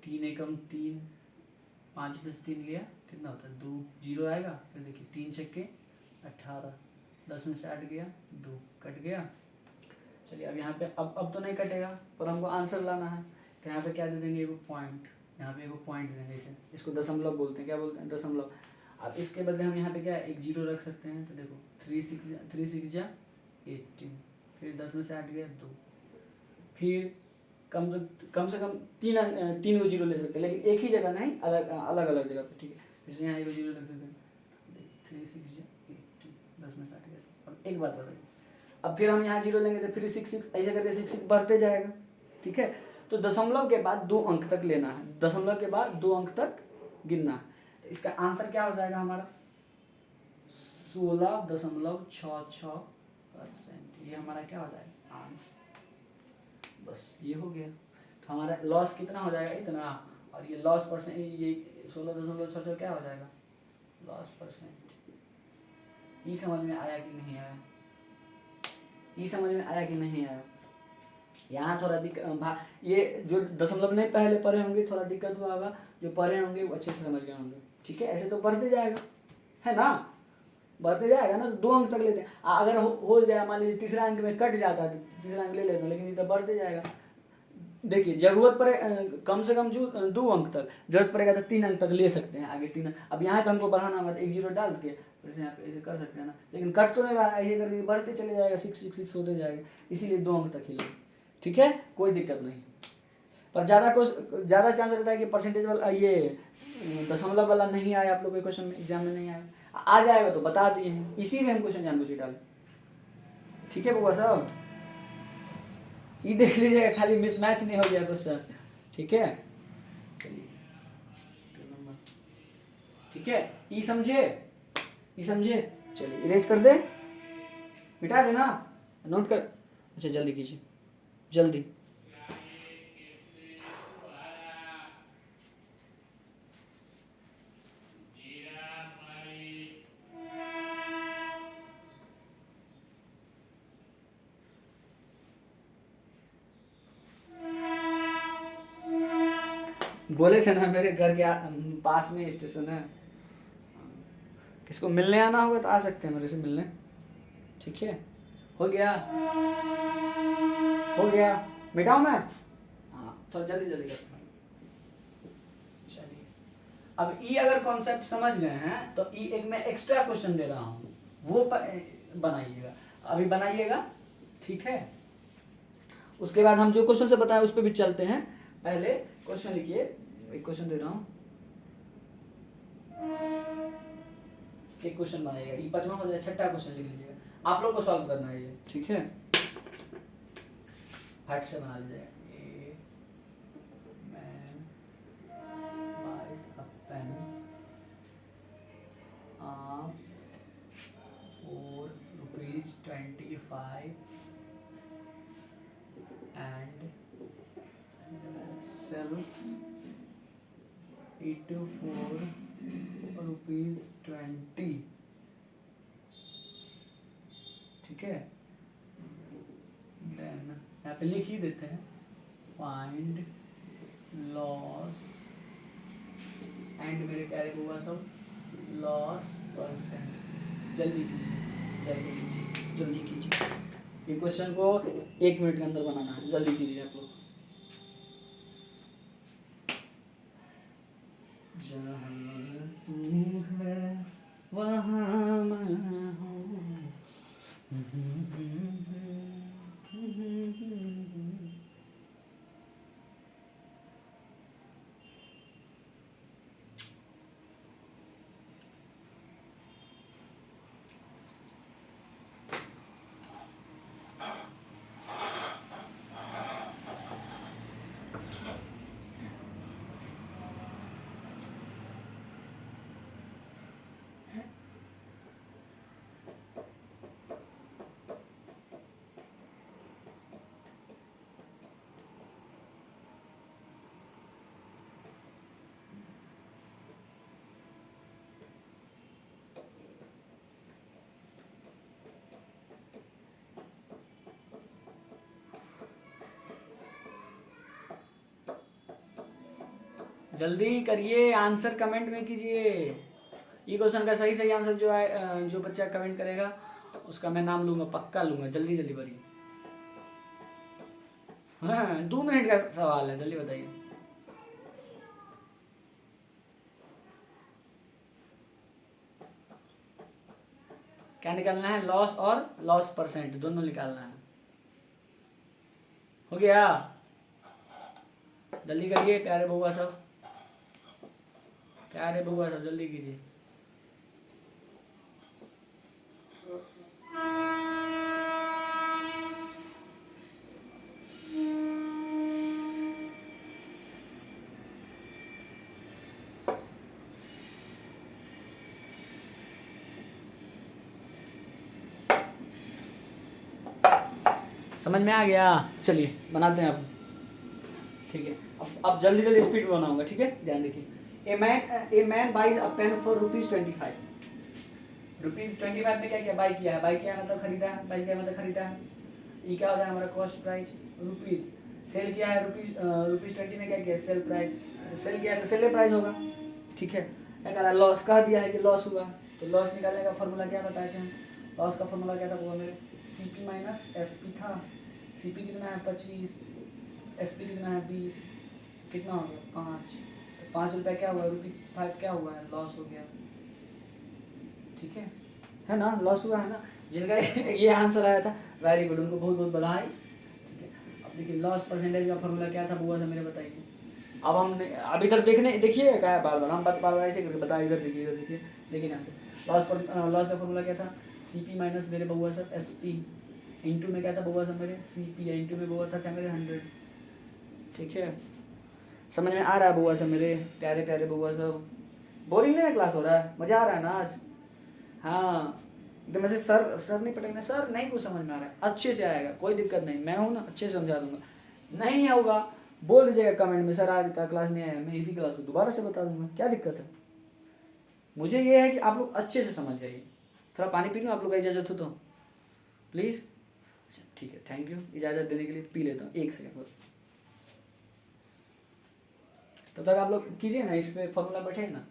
3 एकम 3, 5 + 3 लिया, कितना होता है 2, 0 आएगा। फिर देखिए 3 छक्के 18, 10 में से 8 गया 2, कट गया। चलिए अब यहाँ पे अब तो नहीं कटेगा, पर हमको आंसर लाना है, तो यहाँ पे क्या दे देंगे, एगो पॉइंट, यहाँ पे एगो पॉइंट देंगे, इसे इसको दशमलव बोलते हैं, क्या बोलते हैं, दशमलव। अब इसके बदले हम यहाँ पे क्या एक 0 रख सकते हैं, तो देखो 3 6 जा 18, फिर 10 में से 8 गया 2, फिर कम से कम 3 को 0 ले सकते हैं, लेकिन एक ही जगह नहीं, अलग अलग जगह पे, ठीक है। फिर से यहाँ एगो 0 रख देते हैं, 3 6 जा 18, 10 में से 8 गया। अब एक बात बताइए, अब फिर हम यहाँ 0 लेंगे तो फिर 6 6 ऐसे करके 6 6 बढ़ते जाएगा, ठीक है। तो दशमलव के बाद 2 अंक तक लेना है, दशमलव के बाद 2 अंक तक गिनना है। तो इसका आंसर क्या हो जाएगा हमारा, 16.66%। ये हमारा क्या हो जाएगा आंसर, बस ये हो गया। तो हमारा लॉस कितना हो जाएगा, इतना, और ये लॉस परसेंट, ये 16.66 क्या हो जाएगा, लॉस परसेंट। ये समझ में आया कि नहीं आया, ये समझ में आया कि नहीं आया। यहाँ थोड़ा ये जो दशमलव नहीं पहले पढ़े होंगे थोड़ा दिक्कत हुआ होगा, जो पढ़े होंगे वो अच्छे से समझ गए होंगे, ठीक है। ऐसे तो बढ़ते जाएगा, है ना, बढ़ते जाएगा ना, तो 2 अंक तक लेते हैं। अगर हो जाए मान लीजिए तीसरा अंक में कट जाता है तो तीसरा अंक ले लेते हैं, लेकिन ये तो बढ़ते जाएगा। देखिए जरूरत पड़े कम से कम 2 अंक तक, जरूरत पड़ेगा तो 3 अंक तक ले सकते हैं, आगे 3 अंक। अब यहाँ पे हमको बढ़ाना होगा तो 1 0 डाल के फिर से यहाँ पे ऐसे कर सकते हैं ना, लेकिन कट तो नहीं रहा, ऐसे करके बढ़ते चले जाएगा, 6 6 6 होते जाएगा, इसीलिए 2 अंक तक ही लेंगे, ठीक है, कोई दिक्कत नहीं। पर ज़्यादा चांस रहता है कि परसेंटेज वाला ये दशमलव वाला नहीं आया, आप लोग के क्वेश्चन में एग्जाम में नहीं आया, आ जाएगा तो बता दिए हैं, इसीलिए हम क्वेश्चन जानबूझ के डाले, ठीक है बउआ साहब। ये देख लीजिएगा खाली मिसमैच नहीं हो गया क्वेश्चन, ठीक है। चलिए ठीक है, ये समझे, चलिए इरेज कर दे, मिटा देना, नोट कर, अच्छा जल्दी कीजिए, जल्दी। बोले थे ना मेरे घर के पास में स्टेशन है, किसको मिलने आना होगा तो आ सकते हैं मेरे से मिलने, ठीक है। हो गया मिटाऊं मैं, हाँ थोड़ा जल्दी करता हूँ। चलिए अब ई अगर कॉन्सेप्ट समझ गए हैं तो ई एक मैं एक्स्ट्रा क्वेश्चन दे रहा हूँ, वो बनाइएगा, अभी बनाइएगा, ठीक है। उसके बाद हम जो क्वेश्चन से बताएं उस पर भी चलते हैं। पहले क्वेश्चन लिखिए, एक क्वेश्चन दे रहा हूँ, एक क्वेश्चन बनाइएगा, ये 5वां हो जाए, 6ठा क्वेश्चन लिख लीजिएगा, आप लोग को सॉल्व करना है ये, ठीक है, फट से बना लीजिएगा। A man buys a pen for ₹25 and sells it for ₹20, ठीक है। देन यहाँ पे लिख ही देते हैं, फाइंड लॉस एंड मेरे क्या होगा सब, लॉस परसेंट। जल्दी कीजिए, ये क्वेश्चन को 1 मिनट के अंदर बनाना है, जल्दी कीजिए आप लोग। जहाँ तू है वहाँ मैं हूँ। जल्दी करिए, आंसर कमेंट में कीजिए। ये क्वेश्चन का सही सही आंसर जो है, जो बच्चा कमेंट करेगा उसका मैं नाम लूंगा, पक्का लूंगा। जल्दी जल्दी भरिए। हाँ 2 मिनट का सवाल है, जल्दी बताइए। क्या निकालना है? लॉस और लॉस परसेंट दोनों निकालना है। हो गया? जल्दी करिए प्यारे बउआ सब, प्यारे बउआ सब जल्दी कीजिए। समझ में आ गया? चलिए बनाते हैं अब, ठीक है। अब जल्दी जल्दी स्पीड में बनाऊंगा, ठीक है। ध्यान देखिए। A man buys a pen for ₹25। ₹25 में क्या किया? बाई किया है। बाई किया मतलब खरीदा है। बाई किया मतलब खरीदा है। ये क्या हो जाएगा हमारा? Cost price rupees. सेल किया है ₹20 में क्या किया? Sale price. सेल किया है तो सेल प्राइस होगा, ठीक है। क्या कह रहा है? लॉस कह दिया है कि लॉस हुआ, तो लॉस निकालने का फॉर्मूला क्या बताए थे हम? लॉस का फॉर्मूला क्या था? वो मेरे CP माइनस SP था। CP कितना है? 25। SP कितना है? 20। कितना हो गया? 5। तो ₹5 क्या हुआ? ₹5 क्या हुआ है? लॉस हो गया, ठीक है ना? लॉस हुआ है ना? जिनका ये आंसर आया था वेरी गुड, उनको बहुत बहुत बधाई, ठीक है। अब देखिए लॉस परसेंटेज का फॉर्मूला क्या था बुआ से मेरे बताइए। अब हम अभी तक देखिए क्या है, बार बार हम बार बार ऐसे करके बताइए। इधर देखिए, इधर देखिए, देखिए यहाँ से लॉस का फॉर्मूला क्या था? CP माइनस मेरे बउआ सर SP इंटू में क्या था बउआ सर मेरे? CP इंटू में बउआ था क्या मेरे? 100, ठीक है। समझ में आ रहा है बउआ सर मेरे? प्यारे प्यारे बउआ सब, बोरिंग नहीं क्लास हो रहा है? मजा आ रहा है ना आज? हाँ एकदम ऐसे सर नहीं पटेंगे, सर नहीं कुछ समझ में आ रहा है, अच्छे से आएगा, कोई दिक्कत नहीं, मैं हूँ ना, अच्छे से समझा दूंगा। नहीं होगा बोल दीजिएगा कमेंट में, सर आज का क्लास नहीं आया, मैं इसी क्लास को दोबारा से बता दूंगा, क्या दिक्कत है। मुझे ये है कि आप लोग अच्छे से समझ जाइए। थोड़ा पानी पी लूँ आप लोग का इजाज़त हो तो प्लीज़? अच्छा ठीक है, थैंक यू इजाज़त देने के लिए। पी लेता हूँ 1 सेकेंड बस। तब तक आप लोग कीजिए ना, इस पर फॉर्मूला बैठे ना।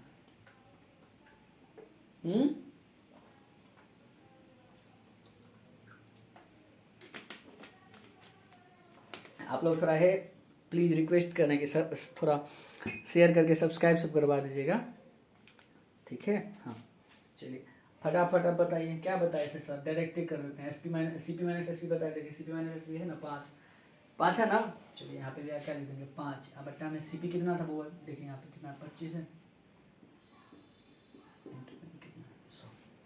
आप लोग थोड़ा है प्लीज़ रिक्वेस्ट करने के सर, थोड़ा शेयर करके सब्सक्राइब सब करवा दीजिएगा, ठीक है। हाँ चलिए फटाफट अब बताइए क्या बताए थे सर? डायरेक्ट ही कर देते हैं। CP माइनस SP बताए थे कि CP माइनस SP है ना 5 है ना। चलिए यहाँ पे क्या लिख देंगे? 5। अब बट्टा में CP कितना था वो देखिए यहाँ पे कितना? 25 है।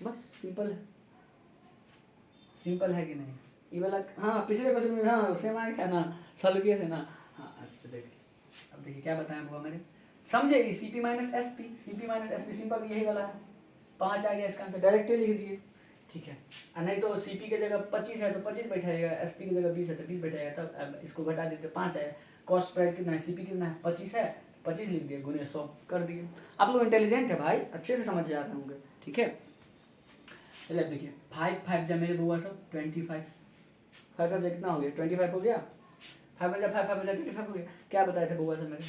बस सिंपल है, सिंपल है कि नहीं? ये वाला हाँ पिछले क्वेश्चन में हाँ सेम आ गया ना, सॉल्व किए थे ना। हाँ अच्छा देखिए, अब देखिए क्या बताया हुआ मेरे, समझे? CP माइनस SP सिंपल यही वाला है। 5 आ गया इसका आंसर, डायरेक्ट लिख दिए, ठीक है। और नहीं तो CP की जगह 25 है तो 25 बैठाएगा, SP की जगह 20 है तो 20 बैठाएगा, तब इसको घटा देते 5 है। कॉस्ट प्राइस कितना है? CP कितना है? 25 है, 25 लिख दिए, गुने 100 कर दिए। आप लोग इंटेलिजेंट है भाई, अच्छे से समझ जाते होंगे, ठीक है। चलिए अब देखिए 5 जब मेरे बुआ सब 25, 5 कितना हो गया? 25 हो गया। 5 में जब 5 में 25 हो गया। क्या बताए थे बुआ सब मेरे?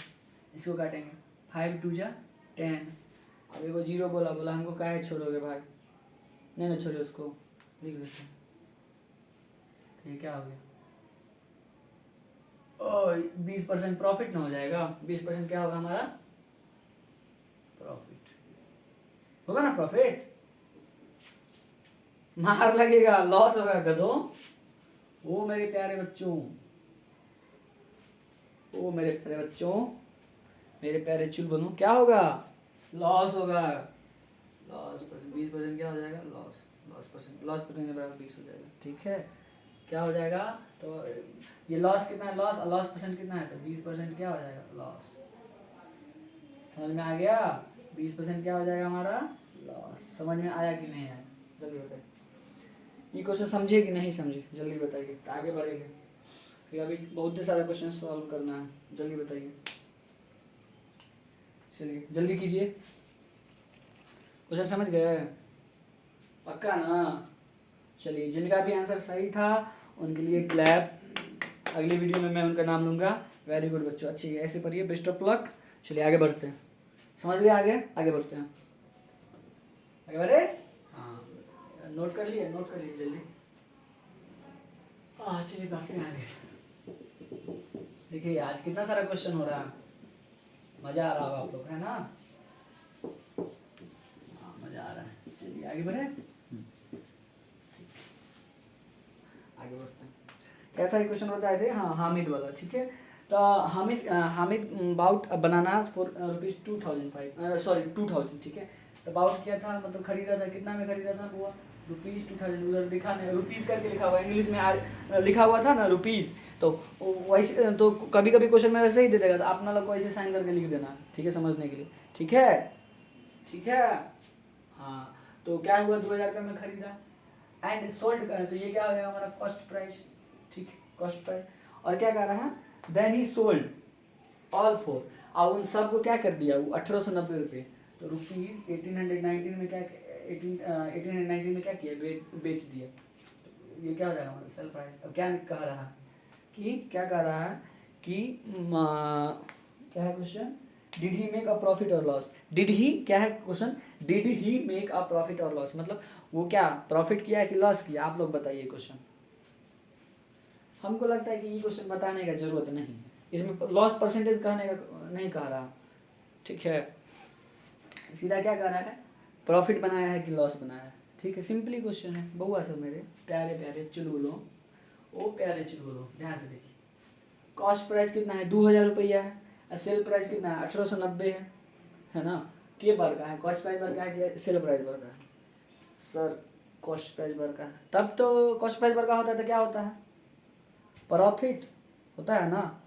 इसको काटेंगे, 5 2 जा 10। अब वो 0 बोला हमको काहे छोड़ोगे भाई? नहीं ना छोड़िए उसको, लिख देते हैं। ये क्या हो गया? 20% प्रॉफिट ना हो जाएगा? 20% क्या होगा हमारा? प्रॉफिट होगा ना, प्रॉफिट। मार लगेगा, लॉस होगा गधों। ओ मेरे प्यारे बच्चों, ओ मेरे प्यारे बच्चों, मेरे प्यारे चुलबनों, क्या होगा? लॉस होगा। लॉस परसेंट 20% क्या हो जाएगा? लॉस परसेंट के बराबर 20 हो जाएगा, ठीक है। क्या हो जाएगा? तो ये लॉस कितना है? लॉस परसेंट कितना है? तो 20% क्या हो जाएगा? लॉस। समझ में आ गया? 20% क्या हो जाएगा हमारा? लॉस। समझ में आया कि नहीं आया? जल्दी बताइए। ये क्वेश्चन समझे कि नहीं समझे? जल्दी बताइए, आगे बढ़ेंगे, फिर अभी बहुत सारा क्वेश्चन सॉल्व करना है, जल्दी बताइए। चलिए जल्दी कीजिए। क्वेश्चन समझ गए? पक्का ना? चलिए जिनका भी आंसर सही था उनके लिए क्लैप। अगली वीडियो में मैं उनका नाम लूँगा। वेरी गुड बच्चों, अच्छी ऐसे पढ़िए, बेस्ट ऑफ लक। चलिए आगे बढ़ते हैं, समझ गए, आगे आगे बढ़ते हैं, आगे बढ़े। हाँ नोट कर लिए जल्दी। चलिए बढ़ते हैं आगे। देखिए आज कितना सारा क्वेश्चन हो रहा है, मजा आ रहा होगा आप लोग, है ना। हाँ मजा आ रहा है, चलिए आगे बढ़े, आगे बढ़ते हैं। क्या था क्वेश्चन बताए थे, हाँ हामिद वाला, ठीक है। तो Hamid bought banana for ₹2005 sorry 2000, ठीक है। तो बाउट क्या था, मतलब खरीदा था, कितना में खरीदा था हुआ ₹2000, उधर लिखा नहीं, रुपीज़ करके लिखा हुआ, इंग्लिश में लिखा हुआ था ना रुपीज़, तो वैसे तो कभी कभी क्वेश्चन में वैसे ही दे देगा, तो अपना लोग को ऐसे साइन करके लिख देना, ठीक है, समझने के लिए, ठीक है, ठीक है। हाँ तो क्या हुआ, 2000 में खरीदा एंड सोल्ड कर, तो ये क्या हो जाएगा हमारा कॉस्ट प्राइस, ठीक है, कॉस्ट प्राइस। और क्या कह रहा है, then he sold all four, और उन सब को क्या कर दिया वो 1890 रुपये, तो रुपीज़ 1819 में क्या 1819 में क्या किया, बेच दिया, तो ये क्या हो जाएगा हमारा सेल प्राइस। अब क्या कह रहा है कि क्या कह रहा है कि क्या है question, did he make a profit और लॉस, डिड ही क्या है question, did he make a profit और लॉस, मतलब वो क्या प्रॉफिट किया है कि लॉस किया, आप लोग बताइए क्वेश्चन। हमको लगता है कि ये क्वेश्चन बताने का जरूरत नहीं है, इसमें लॉस परसेंटेज कहने का नहीं कह रहा, ठीक है, सीधा क्या कह रहा है, प्रॉफिट बनाया है कि लॉस बनाया है, ठीक है, सिंपली क्वेश्चन है। बहुआ सब मेरे प्यारे प्यारे चुलबुलों, ओ प्यारे चुलबुलों, ध्यान से देखिए, कॉस्ट प्राइस कितना है, 2000 रुपया है, और सेल प्राइस कितना है 1890 है ना। के बार का है, कॉस्ट प्राइस बार का है कि सेल प्राइस बार का है, सर कॉस्ट प्राइस बार का है, तब तो कॉस्ट प्राइस बार का होता है तो क्या होता है, प्रॉफिट होता है ना,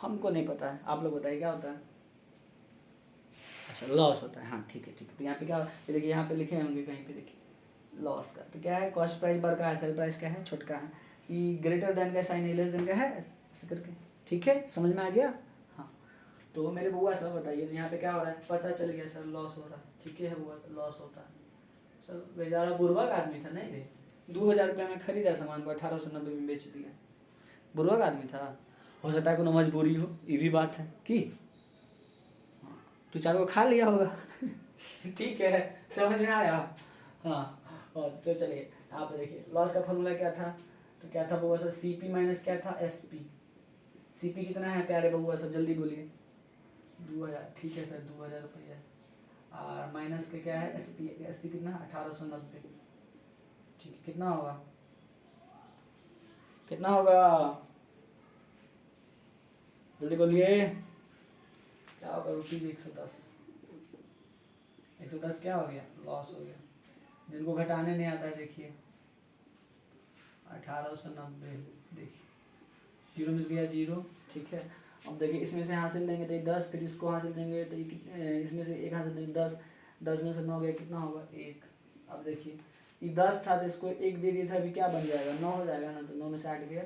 हमको नहीं पता है, आप लोग बताइए क्या होता है, अच्छा लॉस होता है, हाँ ठीक है ठीक है। तो यहाँ पे क्या, देखिए यहाँ पे लिखे होंगे कहीं पे, देखिए लॉस का तो क्या है, कॉस्ट प्राइस बार का है, सेल प्राइस क्या है, छोटका है, कि ग्रेटर देन का साइन है, लेस देन का है, ऐसे करके, ठीक है, समझ में आ गया। हाँ तो मेरे बुआ सब बताइए, यहाँ पे क्या हो रहा है, पता चल गया सर लॉस हो रहा है, ठीक है बुआ लॉस होता है, सर बेचारा बुर्बक आदमी था, नहीं रे 2000 रुपये में खरीदा सामान को 1890 में बेच दिया, बुर्बक आदमी था, हो सकता है कोनो मजबूरी हो, ये भी बात है कि तू चार को खा लिया होगा ठीक है, समझ में आया। हाँ और तो चलिए आप देखिए लॉस का फॉर्मूला क्या था, तो क्या था बउआ सर, CP माइनस क्या था SP, CP कितना है प्यारे बउआ सर जल्दी बोलिए, 2000, ठीक है सर 2000 रुपया, और माइनस के क्या है SP कितना 1890, ठीक है, कितना होगा, कितना होगा जल्दी बोलिए, क्या होगा, ₹110, 110 क्या हो गया, लॉस हो गया, जिनको घटाने नहीं आता है देखिए 1890, देखिए जीरो मिल गया जीरो, ठीक है। अब देखिए इसमें से हासिल देंगे तो 10, फिर इसको हासिल देंगे तो इसमें से एक हासिल देंगे 10, 10 में से 9 गया, कितना होगा 1। अब देखिए ये 10 था तो इसको 1 दे दिया था, अभी क्या बन जाएगा 9 हो जाएगा ना, तो 9 में से 8 गया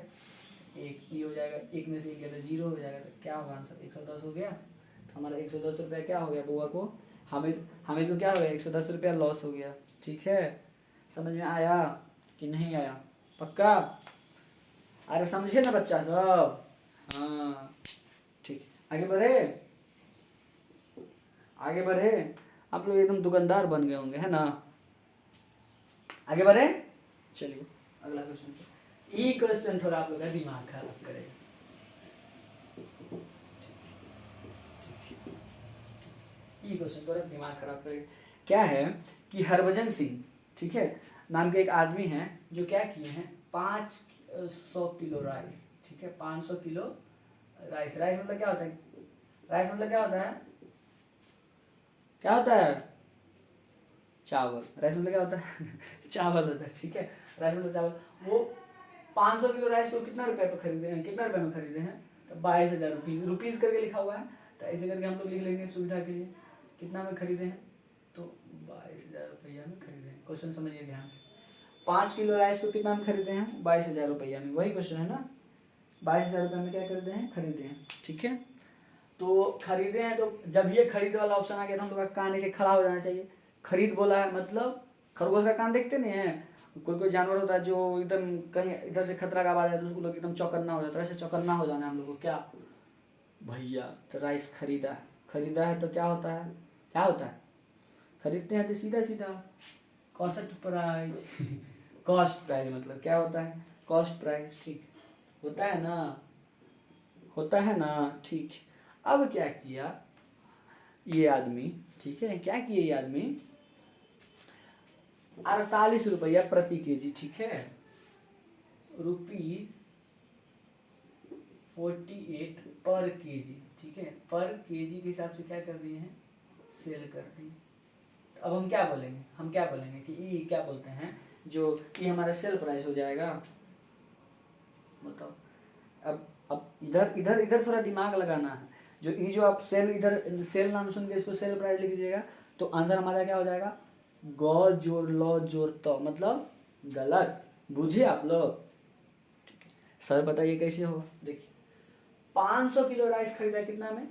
1, ये हो जाएगा, 1 में से 1 गया तो 0 हो जाएगा, तो क्या होगा आंसर 110 हो गया। तो हमारा 110 रुपया क्या हो गया बुआ को, हामिद को क्या हो गया 110 रुपया लॉस हो गया, ठीक है, समझ में आया कि नहीं आया, पक्का, अरे समझे ना बच्चा सब, हाँ ठीक, आगे बढ़े, आगे बढ़े, आप लोग एकदम दुकानदार बन गए होंगे, है ना, आगे बढ़े, चलिए अगला क्वेश्चन, ये क्वेश्चन थोड़ा आप लोग का दिमाग खराब करेगा, ये क्वेश्चन थोड़ा दिमाग खराब करेगा। क्या है कि हरभजन सिंह, ठीक है, नाम के एक आदमी हैं जो क्या किए हैं 500 किलो राइस, ठीक है, 500 किलो राइस, राइस मतलब क्या होता है, राइस मतलब क्या होता है, क्या होता है चावल, राइस मतलब क्या होता है चावल होता है, ठीक है, राइस मतलब चावल, वो 500 किलो राइस को कितना रुपए पे खरीदे हैं, कितना रुपए में खरीदे हैं, तो 22,000 रुपीज़ करके लिखा हुआ है, तो ऐसे करके हम लोग लिख लेंगे सुविधा के लिए, कितना में खरीदे हैं, तो 22,000 रुपया में खरीदे हैं, क्वेश्चन समझिए ध्यान से, 5 किलो राइस को कितना में खरीदे हैं 22,000 रुपया में, वही क्वेश्चन है ना, 22,000 रुपये में क्या खरीदे हैं, खरीदे हैं, ठीक है। तो खरीदे हैं, तो जब ये खरीद वाला ऑप्शन आ गया तो हम लोग का कान नीचे खड़ा हो जाना चाहिए, खरीद बोला है मतलब खरगोश का कान देखते नहीं है, कोई कोई जानवर होता है जो एकदम कहीं इधर से खतरा का आवाज है तो उसको लोग एकदम चौकन्ना हो जाता है, वैसे चौकन्ना हो जाना है हम लोग को, क्या भैया तो राइस खरीदा है, खरीदा है तो क्या होता है, क्या होता है, खरीदते हैं तो सीधा सीधा कॉस्ट प्राइस कॉस्ट प्राइस मतलब क्या होता है, कॉस्ट प्राइस, ठीक होता है ना, होता है ना, ठीक। अब क्या किया ये आदमी, ठीक है, क्या किया ये आदमी, 48 रुपया प्रति केजी, ठीक है, ₹48 पर केजी, ठीक है, पर केजी के हिसाब से क्या कर दिए हैं, सेल कर दिए। अब हम क्या बोलेंगे, हम क्या बोलेंगे कि ये क्या बोलते हैं, जो ये हमारा सेल प्राइस हो जाएगा, बताओ। अब इधर इधर इधर थोड़ा दिमाग लगाना है, जो ये जो आप सेल, इधर सेल नाम सुन के इसको सेल प्राइस लिख दीजिएगा तो आंसर हमारा क्या हो जाएगा, गौ जोड़ लौ जोड़ तो, मतलब गलत, बुझे आप लोग। सर बताइए कैसे होगा, देखिए 500 किलो राइस खरीदा कितना में,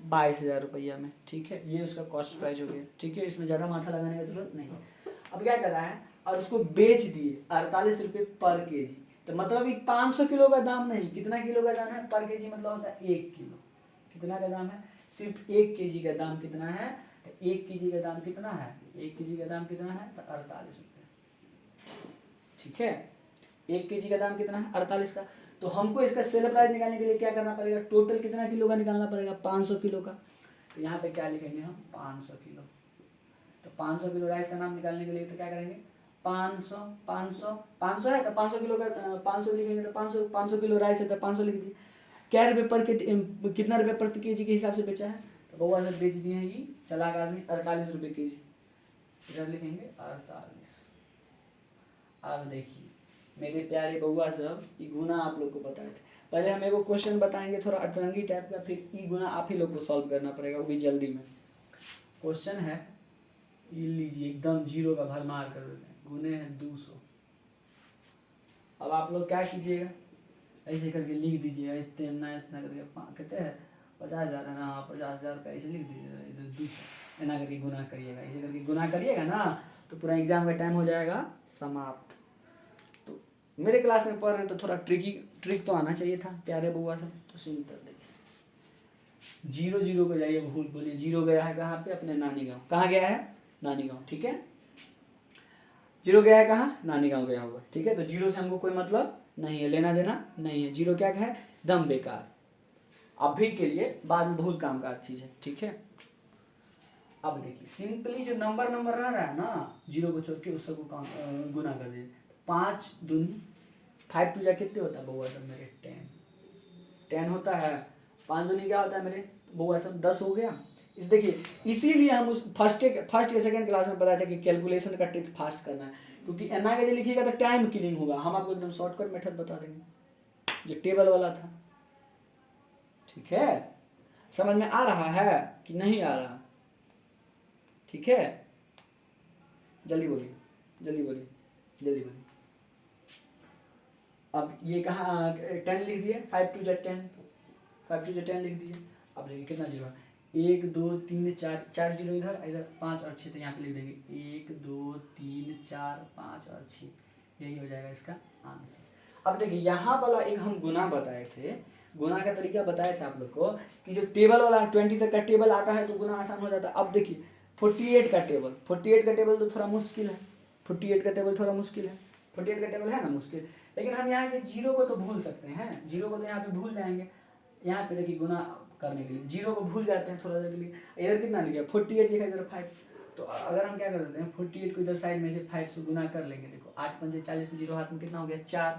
22,000 रुपया में, ठीक है, ये उसका कॉस्ट प्राइस हो गया, ठीक है, इसमें ज़्यादा माथा लगाने की जरूरत नहीं। अब क्या कर रहा है, और उसको बेच दिए 48 रुपये पर केजी, तो मतलब ये 500 किलो का दाम नहीं, कितना किलो का दाम है पर केजी, मतलब होता है 1 किलो, कितना का दाम है, सिर्फ 1 केजी का दाम कितना है, तो 1 केजी का दाम कितना है, 1 केजी का दाम कितना है, तो 48 रुपये, ठीक है, 1 केजी का दाम कितना है, 48 का। तो हमको इसका सेल प्राइस निकालने के लिए क्या करना पड़ेगा, टोटल कितना किलो का निकालना पड़ेगा, 500 किलो का। तो यहाँ पे क्या लिखेंगे हम, 500 किलो। तो 500 किलो राइस का नाम निकालने के लिए तो क्या करेंगे, 500 500 500 है तो 500 किलो का 500 लिखेंगे, तो 500 किलो राइस है तो 500 लिख दिए। क्या रुपये पर के, कितना रुपये प्रति केजी के हिसाब से बेचा है, तो बउआ ने बेच दिए हैं ये चालाक आदमी 48 रुपये केजी, इधर लिखेंगे 48। अब देखिए मेरे प्यारे बउआ सब, ये गुना आप लोग को बताए थे, पहले हम एगो क्वेश्चन बताएंगे थोड़ा अतरंगी टाइप का, फिर ये गुना आप ही लोग को सॉल्व करना पड़ेगा, वो भी जल्दी में। क्वेश्चन है, ये लीजिए एकदम जीरो का भरमार कर देते हैं, गुने हैं 200। अब आप लोग क्या कीजिएगा, ऐसे करके लिख दीजिएगा, इतना इतना करके कहते हैं 50,000 है ना, 50,000 रुपये ऐसे लिख दीजिएगा, इधर 200 इतना करके गुना करिएगा, ऐसे करके गुना करिएगा ना तो पूरा एग्जाम का टाइम हो जाएगा समाप्त। तो मेरे क्लास में पढ़ रहे हैं तो थोड़ा ट्रिक तो आना चाहिए था प्यारे बुआ सब, तो सिंपल देखिए 0 0 को जाइए, भूल बोलिए, 0 गया है कहाँ पे, अपने नानी गाँव, कहाँ गया है, नानी गाँव, ठीक है, 0 गया है कहाँ, नानी गाँव गया हुआ, ठीक है, तो 0 से हमको कोई मतलब नहीं है, लेना देना नहीं है, 0 क्या है, दम बेकार, अभी के लिए, बाद में बहुत काम का चीज़ है, ठीक है। अब देखिए सिंपली जो नंबर रह रहा है ना, 0 को छोड़ के उस सबको गुना कर दीजिए, 5 दूनी 5 टू जा कितने होता है बउआ सब मेरे, 10 होता है, 5 दूनी क्या होता है मेरे बउआ सब, 10 हो गया। इस देखिए इसीलिए हम उस फर्स्ट या सेकंड क्लास में बताया था कि कैलकुलेशन का ट्रिक फास्ट करना है, क्योंकि एना के जो लिखिएगा तो टाइम किलिंग होगा, हम आपको एकदम शॉर्टकट मेथड बता देंगे जो टेबल वाला था, ठीक है, समझ में आ रहा है कि नहीं आ रहा, ठीक है, जल्दी बोलिए जल्दी बोलिए जल्दी बोलिए। अब ये कहाँ 10 लिख दिए, 5 टू जा 10, 5 टू जा 10 लिख दिए। अब देखिए कितना जीरो है, 1 2 3 4, 4 जीरो इधर, इधर 5 और 6, तो यहाँ पे लिख देंगे 1 2 3 4 5 और 6, यही हो जाएगा इसका आंसर। अब देखिए यहाँ वाला एक हम गुना बताए थे, गुना का तरीका बताया था आप लोग को कि जो टेबल वाला 20 तक का टेबल आता है तो गुना आसान हो जाता है। अब देखिए 48 का टेबल तो थोड़ा मुश्किल है, 48 का टेबल थोड़ा मुश्किल है, 48 का टेबल है ना मुश्किल, लेकिन हम यहाँ के 0 को तो भूल सकते हैं, 0 को तो यहाँ पे भूल जाएंगे, यहाँ पे देखिए गुना करने के लिए 0 को भूल जाते हैं थोड़ा देर के लिए। इधर कितना लिखा 48 लिखा, इधर 5, तो अगर हम क्या कर देते हैं 48 को इधर साइड में से 5 से गुना कर लेंगे, देखो 8 पंजे 40 में 0 हाथ में कितना हो गया 4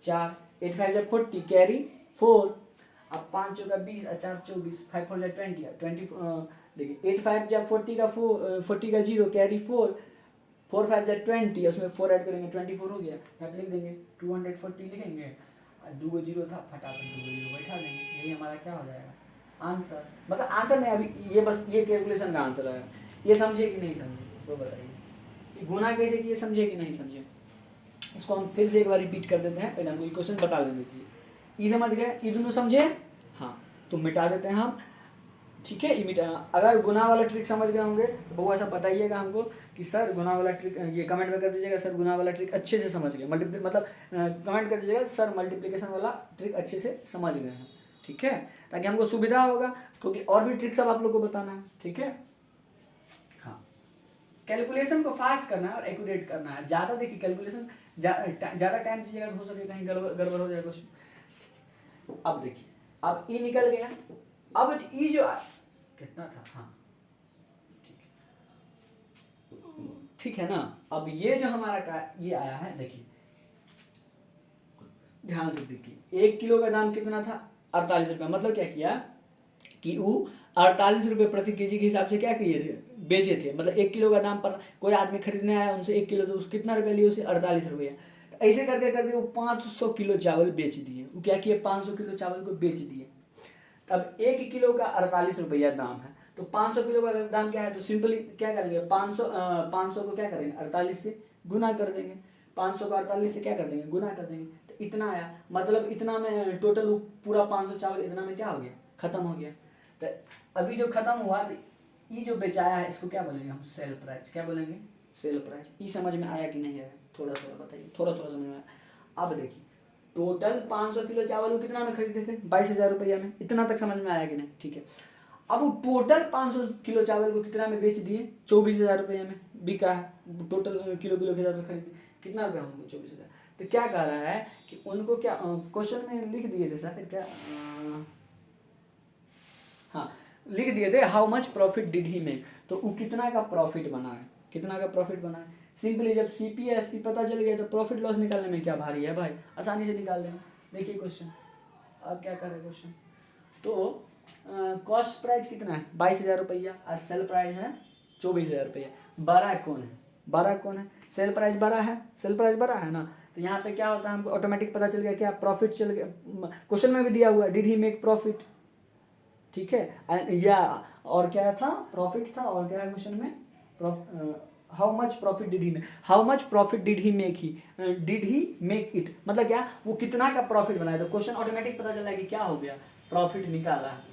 4, 8 5 जा 40 कैरी 4, अब 5 चौका 20 और 4 24, 5 4 जा 20 देखिए 8 5 जा 40 का 40 का 0 कैरी 4, 4 5 जा 20, उसमें 4 ऐड करेंगे 24 हो गया, यहाँ पे लिख देंगे 240 लिखेंगे, दो गो जीरो था फटाफट 2 गो जीरो बैठा देंगे, यही हमारा क्या हो जाएगा आंसर। मतलब आंसर नहीं, अभी ये बस ये कैलकुलेशन का आंसर है, ये समझे कि नहीं समझे वो बताइए, कि गुना कैसे किए समझे कि नहीं समझे। इसको हम फिर से एक बार रिपीट कर देते हैं, पहले हमको क्वेश्चन बता देने दीजिए, ये समझ गए, ये दोनों समझे, हाँ तो मिटा देते हैं हम, ठीक है, ये मिटा। अगर गुना वाला ट्रिक समझ गए होंगे तो वो ऐसा बताइएगा हमको कि सर गुना वाला ट्रिक, ये कमेंट में कर दीजिएगा सर गुना वाला ट्रिक अच्छे से समझ गए, मतलब कमेंट कर दीजिएगा सर मल्टीप्लिकेशन वाला ट्रिक अच्छे से समझ गए हैं। ठीक है, ताकि हमको सुविधा होगा, क्योंकि और भी ट्रिक्स अब आप लोग को बताना है, ठीक है। हाँ, कैलकुलेशन को फास्ट करना है और एक्यूरेट करना है। ज़्यादा देखिए कैलकुलेशन ज़्यादा टाइम दीजिएगा, हो सके कहीं गड़बड़ हो जाए कुछ। अब देखिए, अब ई निकल गया, अब ई जो कितना था, हाँ ठीक है ना। अब ये जो हमारा का ये आया है, देखिए ध्यान से देखिए, 1 किलो का दाम कितना था, 48 रुपये। मतलब क्या किया कि वो 48 रुपये प्रति केजी के हिसाब से क्या किए थे, बेचे थे। मतलब 1 किलो का दाम पर कोई आदमी खरीदने आया, उनसे 1 किलो, तो उस कितना रुपये लिए उसे, 48 रुपये। तो ऐसे करके करके वो 500 किलो चावल बेच दिए। वो क्या किए, 500 किलो चावल को बेच दिए। अब 1 किलो का 48 रुपया दाम है, तो 500 किलो का दाम क्या है, तो सिंपली क्या करेंगे, 500 को क्या करेंगे, 48 से गुना कर देंगे। 500 को 48 से क्या कर देंगे, गुना कर देंगे, तो इतना आया। मतलब इतना में टोटल पूरा 500 चावल इतना में क्या हो गया, खत्म हो गया। तो अभी जो खत्म हुआ, तो ये जो बेचाया है इसको क्या बोलेंगे हम, सेल प्राइस। क्या बोलेंगे, सेल प्राइस। ये समझ में आया कि नहीं आया, थोड़ा थोड़ा बताइए, थोड़ा थोड़ा समझ में आया। अब देखिए, टोटल 500 किलो चावल वो कितना में खरीदे थे, 22,000 रुपया में। इतना तक समझ में आया कि नहीं, ठीक है। अब वो टोटल 500 किलो चावल को कितना में बेच दिए, 24,000 रुपया में बिका है। टोटल किलो किलो के हिसाब से खरीदे, कितना रुपया होंगे, 24,000। तो क्या कह रहा है कि उनको क्या क्वेश्चन में लिख दिए थे सर, क्या हाँ लिख दिए थे, how much profit did he make. तो वो कितना का प्रॉफिट बना है, कितना का प्रॉफिट बना है। सिंपली जब सीपी एसपी पता चल गया, तो प्रॉफिट लॉस निकालने में क्या भारी है भाई, आसानी से निकाल देंगे। देखिए क्वेश्चन, अब क्या करें क्वेश्चन, तो कॉस्ट प्राइस कितना है, 22,000 रुपया, और सेल प्राइस है 24,000 रुपया। बड़ा कौन है, बड़ा कौन है, सेल प्राइस बड़ा है, सेल प्राइस बड़ा है ना। तो यहाँ पे क्या होता है, हमको ऑटोमेटिक पता चल गया, क्या प्रॉफिट चल गया। क्वेश्चन में भी दिया हुआ, डिड ही मेक प्रॉफिट, ठीक है। या और क्या था, प्रॉफिट था, और क्या है क्वेश्चन में, how much profit did he make, how much profit did he make, he did he make it, मतलब क्या, वो कितना का प्रॉफिट बनाया। तो क्वेश्चन ऑटोमेटिक पता चला कि क्या हो गया, प्रॉफिट निकाला है।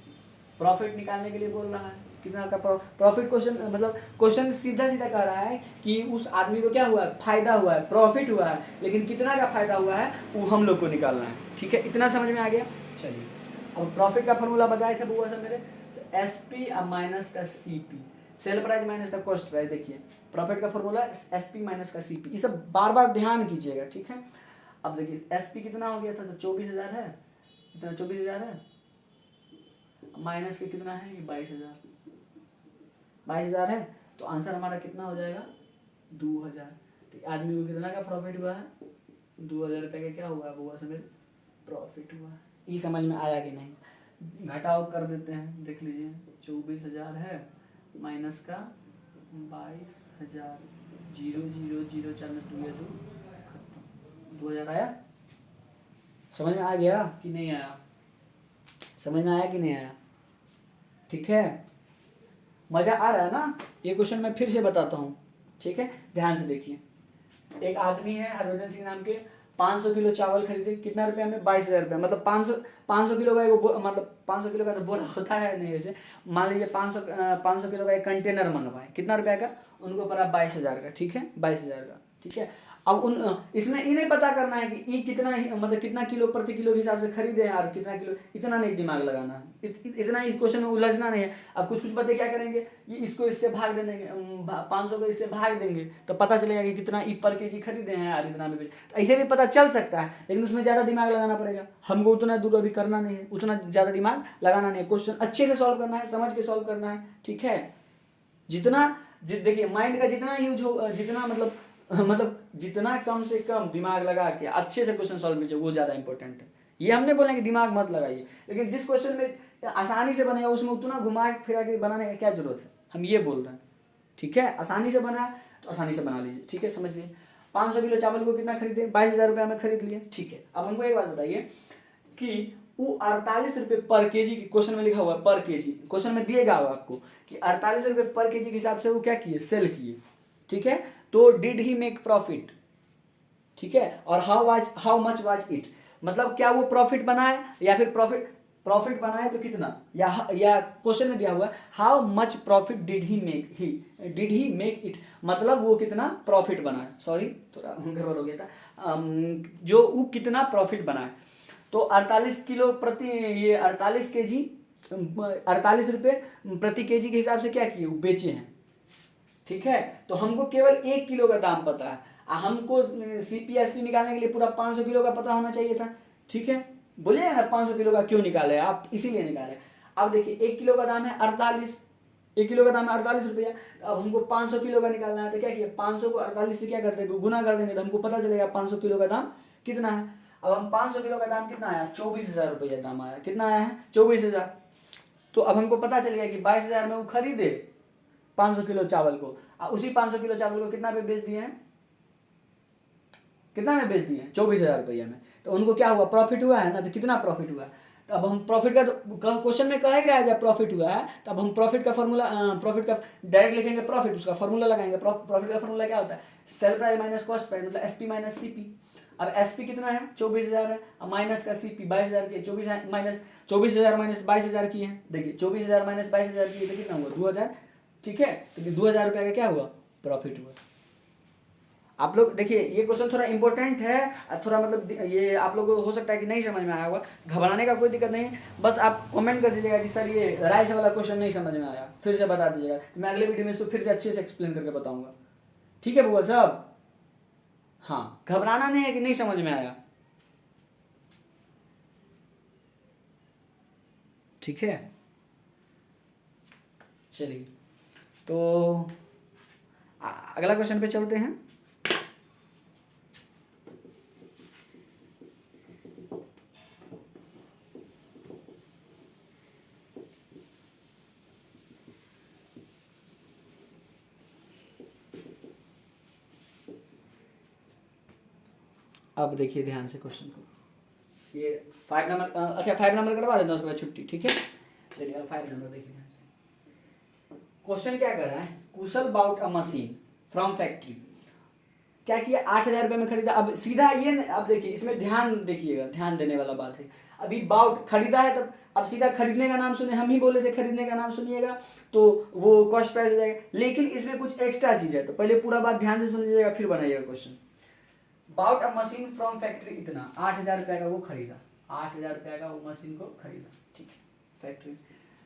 प्रॉफिट निकालने के लिए बोल रहा है, कितना का प्रॉफिट। क्वेश्चन मतलब क्वेश्चन सीधा सीधा कह रहा है कि उस आदमी को क्या हुआ है, फायदा हुआ है, प्रॉफिट हुआ है, लेकिन कितना का फायदा हुआ है वो हम लोग को निकालना है, ठीक है। इतना समझ में आ गया। चलिए, अब प्रॉफिट का फॉर्मूला बताए थे बुआ सब मेरे, तो एसपी माइनस का सीपी, सेल प्राइस माइनस का कॉस्ट प्राइस। देखिए प्रॉफिट का फॉर्मूला एसपी माइनस का सीपी, ये सब बार बार ध्यान कीजिएगा, ठीक है। अब देखिए एसपी कितना हो गया था, तो 24,000 है, इतना 24,000 है, माइनस के कितना है, ये 22,000, 22,000 है, तो आंसर हमारा कितना हो जाएगा, 2,000। तो आदमी को कितना का प्रॉफिट हुआ है, 2,000 रुपये का क्या हुआ बुआ सब मेरे, प्रॉफिट हुआ। ये समझ में आया कि नहीं, घटाव कर देते हैं, देख लीजिए 24,000 है, माइनस का 22,000, 0 0 0 4 में 2 खत्म, 2,000 आया। समझ में आ गया कि नहीं आया, समझ में आया कि नहीं आया, ठीक है। मजा आ रहा है ना। ये क्वेश्चन मैं फिर से बताता हूँ, ठीक है, ध्यान से देखिए। एक आदमी है हरभजन सिंह नाम के, 500 किलो चावल खरीदे, कितना रुपया में, 22,000 रुपया। मतलब 500 किलो का मतलब 500 किलो का तो बोरा होता है नहीं वैसे, मान लीजिए 500 किलो का एक कंटेनर मंगवाए, कितना रुपया का, उनको पड़ा 22,000 का, ठीक है, 22,000 का, ठीक है। अब इसमें ये नहीं पता करना है कि ये कितना मतलब कितना किलो प्रति किलो के हिसाब से खरीदे हैं और कितना किलो, इतना नहीं दिमाग लगाना है, इतना इस क्वेश्चन में उलझना नहीं है। अब कुछ कुछ बच्चे क्या करेंगे, ये इसको इससे भाग देंगे, 500 को इससे भाग देंगे, तो पता चलेगा कि कितना ई पर केजी खरीदे हैं यार, इतना में बेच। तो ऐसे भी पता चल सकता है, लेकिन उसमें ज़्यादा दिमाग लगाना पड़ेगा। हमको उतना दूर अभी करना नहीं है, उतना ज़्यादा दिमाग लगाना नहीं है। क्वेश्चन अच्छे से सॉल्व करना है, समझ के सॉल्व करना है, ठीक है। जितना देखिए माइंड का जितना यूज हो, जितना मतलब जितना कम से कम दिमाग लगा के अच्छे से क्वेश्चन सॉल्व कीजिए, वो ज़्यादा इंपॉर्टेंट है। ये हमने बोला कि दिमाग मत लगाइए, लेकिन जिस क्वेश्चन में आसानी से बनेगा उसमें उतना घुमा फिरा के बनाने का क्या जरूरत है, हम ये बोल रहे हैं, ठीक है। आसानी से बना तो आसानी से बना लीजिए, ठीक है, समझ लीजिए। 500 किलो चावल को कितना खरीदे, 22,000 रुपया में खरीद लिए, ठीक है। अब हमको एक बात बताइए कि वो 48 रुपये पर केजी, क्वेश्चन में लिखा हुआ है पर केजी, क्वेश्चन में दिएगा आपको कि 48 रुपये पर केजी के हिसाब से वो क्या किए, सेल किए, ठीक है। तो डिड ही मेक प्रॉफिट, ठीक है। और हाउ मच वाज इट, मतलब क्या वो प्रॉफिट बनाए या फिर प्रॉफिट बनाए तो कितना, या क्वेश्चन में दिया हुआ how much profit did he make it, मतलब वो कितना प्रॉफिट बनाए, सॉरी थोड़ा गड़बड़ हो गया था, जो वो कितना प्रॉफिट बनाए। तो 48 किलो प्रति, ये 48 केजी, 48 रुपये प्रति केजी के हिसाब से क्या किए, बेचे हैं। ठीक है, तो हमको केवल 1 किलो का दाम पता है, हमको CPSP निकालने के लिए पूरा 500 किलो का पता होना चाहिए था। ठीक है, बोलिए ना 500 किलो का क्यों निकाले आप, इसीलिए निकाले। अब देखिए 1 किलो का दाम है 48, 1 किलो का दाम है 48 रुपया, तो अब हमको 500 किलो का निकालना है, तो क्या किया, 500 को 48 से क्या कर देंगे, गुना कर देंगे, तो हमको पता चलेगा 500 किलो का दाम कितना है। अब हम 500 किलो का दाम कितना आया, 24,000 रुपया दाम आया, कितना आया है, 24,000। तो अब हमको पता चल गया कि 22,000 में वो खरीदे 500 किलो चावल को, उसी 500 किलो चावल को कितना पे बेच दिए हैं, कितना में बेच दिए हैं, 24,000 रुपया में। तो उनको क्या हुआ, प्रॉफिट हुआ है ना, तो कितना प्रॉफिट हुआ है। तो अब हम प्रॉफिट का, तो क्वेश्चन में कहे गया जब प्रॉफिट हुआ है, तो अब हम प्रॉफिट का फॉर्मूला, प्रॉफिट का डायरेक्ट लिखेंगे, प्रॉफिट उसका फॉर्मूला लगाएंगे। प्रॉफिट का फॉर्मूला क्या होता है, sale price minus cost price, मतलब SP माइनस CP। अब SP कितना है, 24,000 है, अब माइनस का CP 22,000 की, 24,000 माइनस 22,000 की है। देखिए 24,000 माइनस 22,000 की, तो कितना हुआ, 2,000। ठीक है, तो 2,000 रुपये का क्या हुआ, प्रॉफिट हुआ। आप लोग देखिए ये क्वेश्चन थोड़ा इंपॉर्टेंट है, थोड़ा मतलब ये आप लोगों को हो सकता है कि नहीं समझ में आया होगा, घबराने का कोई दिक्कत नहीं, बस आप कमेंट कर दीजिएगा कि सर ये राइस वाला क्वेश्चन नहीं समझ में आया, फिर से बता दीजिएगा, तो मैं अगले वीडियो में इसको फिर से अच्छे से एक्सप्लेन करके बताऊंगा। ठीक है बुआ साहब, हाँ घबराना नहीं है कि नहीं समझ में आया। ठीक है, चलिए तो अगला क्वेश्चन पे चलते हैं। अब देखिए ध्यान से क्वेश्चन को, ये 5 नंबर, अच्छा 5 नंबर करवा देना, उसके बाद छुट्टी। ठीक है, चलिए अब 5 नंबर देखिए ध्यान से। क्वेश्चन क्या कर रहा है, Kushal bought a machine from factory, क्या किया, 8,000 रुपये में खरीदा। अब सीधा ये, अब देखिए इसमें ध्यान देखिएगा, ध्यान देने वाला बात है। अभी बाउट खरीदा है, तब अब सीधा खरीदने का नाम सुने, हम ही बोले थे खरीदने का नाम सुनिएगा तो वो कॉस्ट प्राइस हो जाएगा, लेकिन इसमें कुछ एक्स्ट्रा चीज है, तो पहले पूरा बात ध्यान से सुन लीजिएगा फिर बनाइएगा question. Bought a machine from factory, इतना 8,000 रुपये का वो खरीदा, 8,000 रुपये का वो मशीन को खरीदा। ठीक है, फैक्ट्री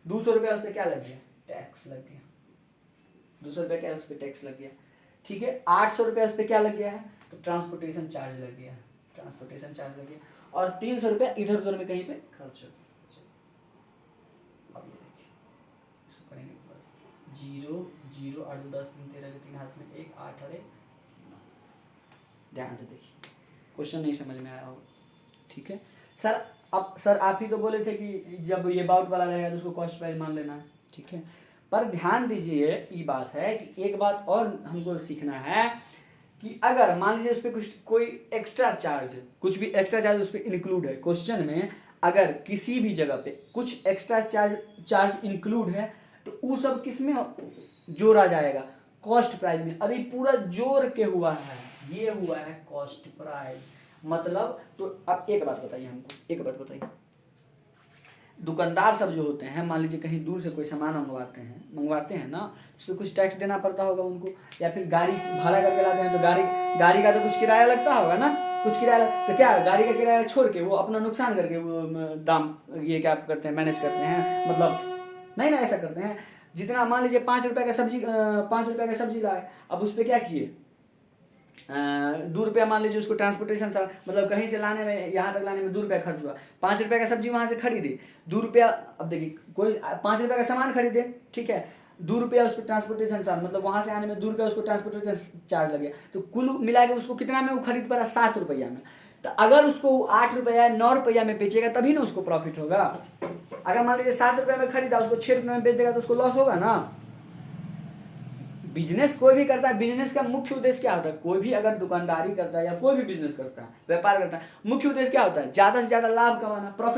200 रुपया उस पर क्या लग गया, टैक्स लग गया, 200 रुपये क्या उस पर टैक्स लग गया। ठीक है, 800 रुपये उस पर क्या लग गया है, तो ट्रांसपोर्टेशन चार्ज लग गया, ट्रांसपोर्टेशन चार्ज लग गया, और 300 रुपया इधर उधर में कहीं पे खर्च हो। अब ये देखिए इसको करेंगे प्लस 0 0 8 2 10 3 13 के 3 हाथ में 1 8 और 1। ध्यान से देखिए क्वेश्चन नहीं समझ में आया होगा। ठीक है सर, अब सर आप ही तो बोले थे कि जब ये बाउट वाला रहेगा तो उसको कॉस्ट प्राइस मान लेना है। ठीक है, पर ध्यान दीजिए ये बात है कि एक बात और हमको सीखना है कि अगर मान लीजिए उस पर कुछ कोई एक्स्ट्रा चार्ज, कुछ भी एक्स्ट्रा चार्ज उस पर इंक्लूड है, क्वेश्चन में अगर किसी भी जगह पे कुछ एक्स्ट्रा चार्ज इंक्लूड है तो वो सब किस में जोड़ा जाएगा, कॉस्ट प्राइस में। अभी पूरा जोड़ के हुआ है, ये हुआ है कॉस्ट प्राइस, मतलब तो अब एक बात बताइए हमको, एक बात बताइए, दुकानदार सब जो होते हैं, मान लीजिए कहीं दूर से कोई सामान मंगवाते हैं ना, उस पर कुछ टैक्स देना पड़ता होगा उनको, या फिर गाड़ी भाड़ा करके लाते हैं तो गाड़ी का तो कुछ किराया लगता होगा ना, कुछ किराया, तो क्या गाड़ी का किराया छोड़ के वो अपना नुकसान करके वो दाम ये क्या करते हैं, मैनेज करते हैं, मतलब नहीं ना ऐसा करते हैं। जितना मान लीजिए 5 रुपये का सब्जी लाए, अब उस पर क्या किए, 2 रुपया मान लीजिए उसको ट्रांसपोर्टेशन, मतलब कहीं से लाने में, यहाँ तक लाने में 2 रुपया खर्च हुआ, 5 रुपये का सब्जी वहाँ से खरीदे, 2 रुपया, अब देखिए कोई 5 रुपये का सामान खरीदे, ठीक है, 2 रुपया उस पर ट्रांसपोर्टेशन चार्ज, मतलब वहाँ से आने में 2 रुपया उसको ट्रांसपोर्टेशन चार्ज लग गया, तो कुल मिला के उसको कितना में वो खरीद पा रहा, 7 रुपया में। तो अगर उसको 8 रुपया 9 रुपया में बेचेगा तभी ना उसको प्रॉफिट होगा। अगर मान लीजिए 7 रुपये में खरीदा, उसको 6 रुपये में बेच देगा तो उसको लॉस होगा ना। बिजनेस कोई भी करता है, बिजनेस का मुख्य उद्देश्य क्या होता है, कोई भी अगर दुकानदारी करता है या कोई भी बिजनेस करता है, व्यापार करता है, मुख्य उद्देश्य क्या होता है, ज्यादा से ज्यादा लाभ कमाना, प्रॉफिट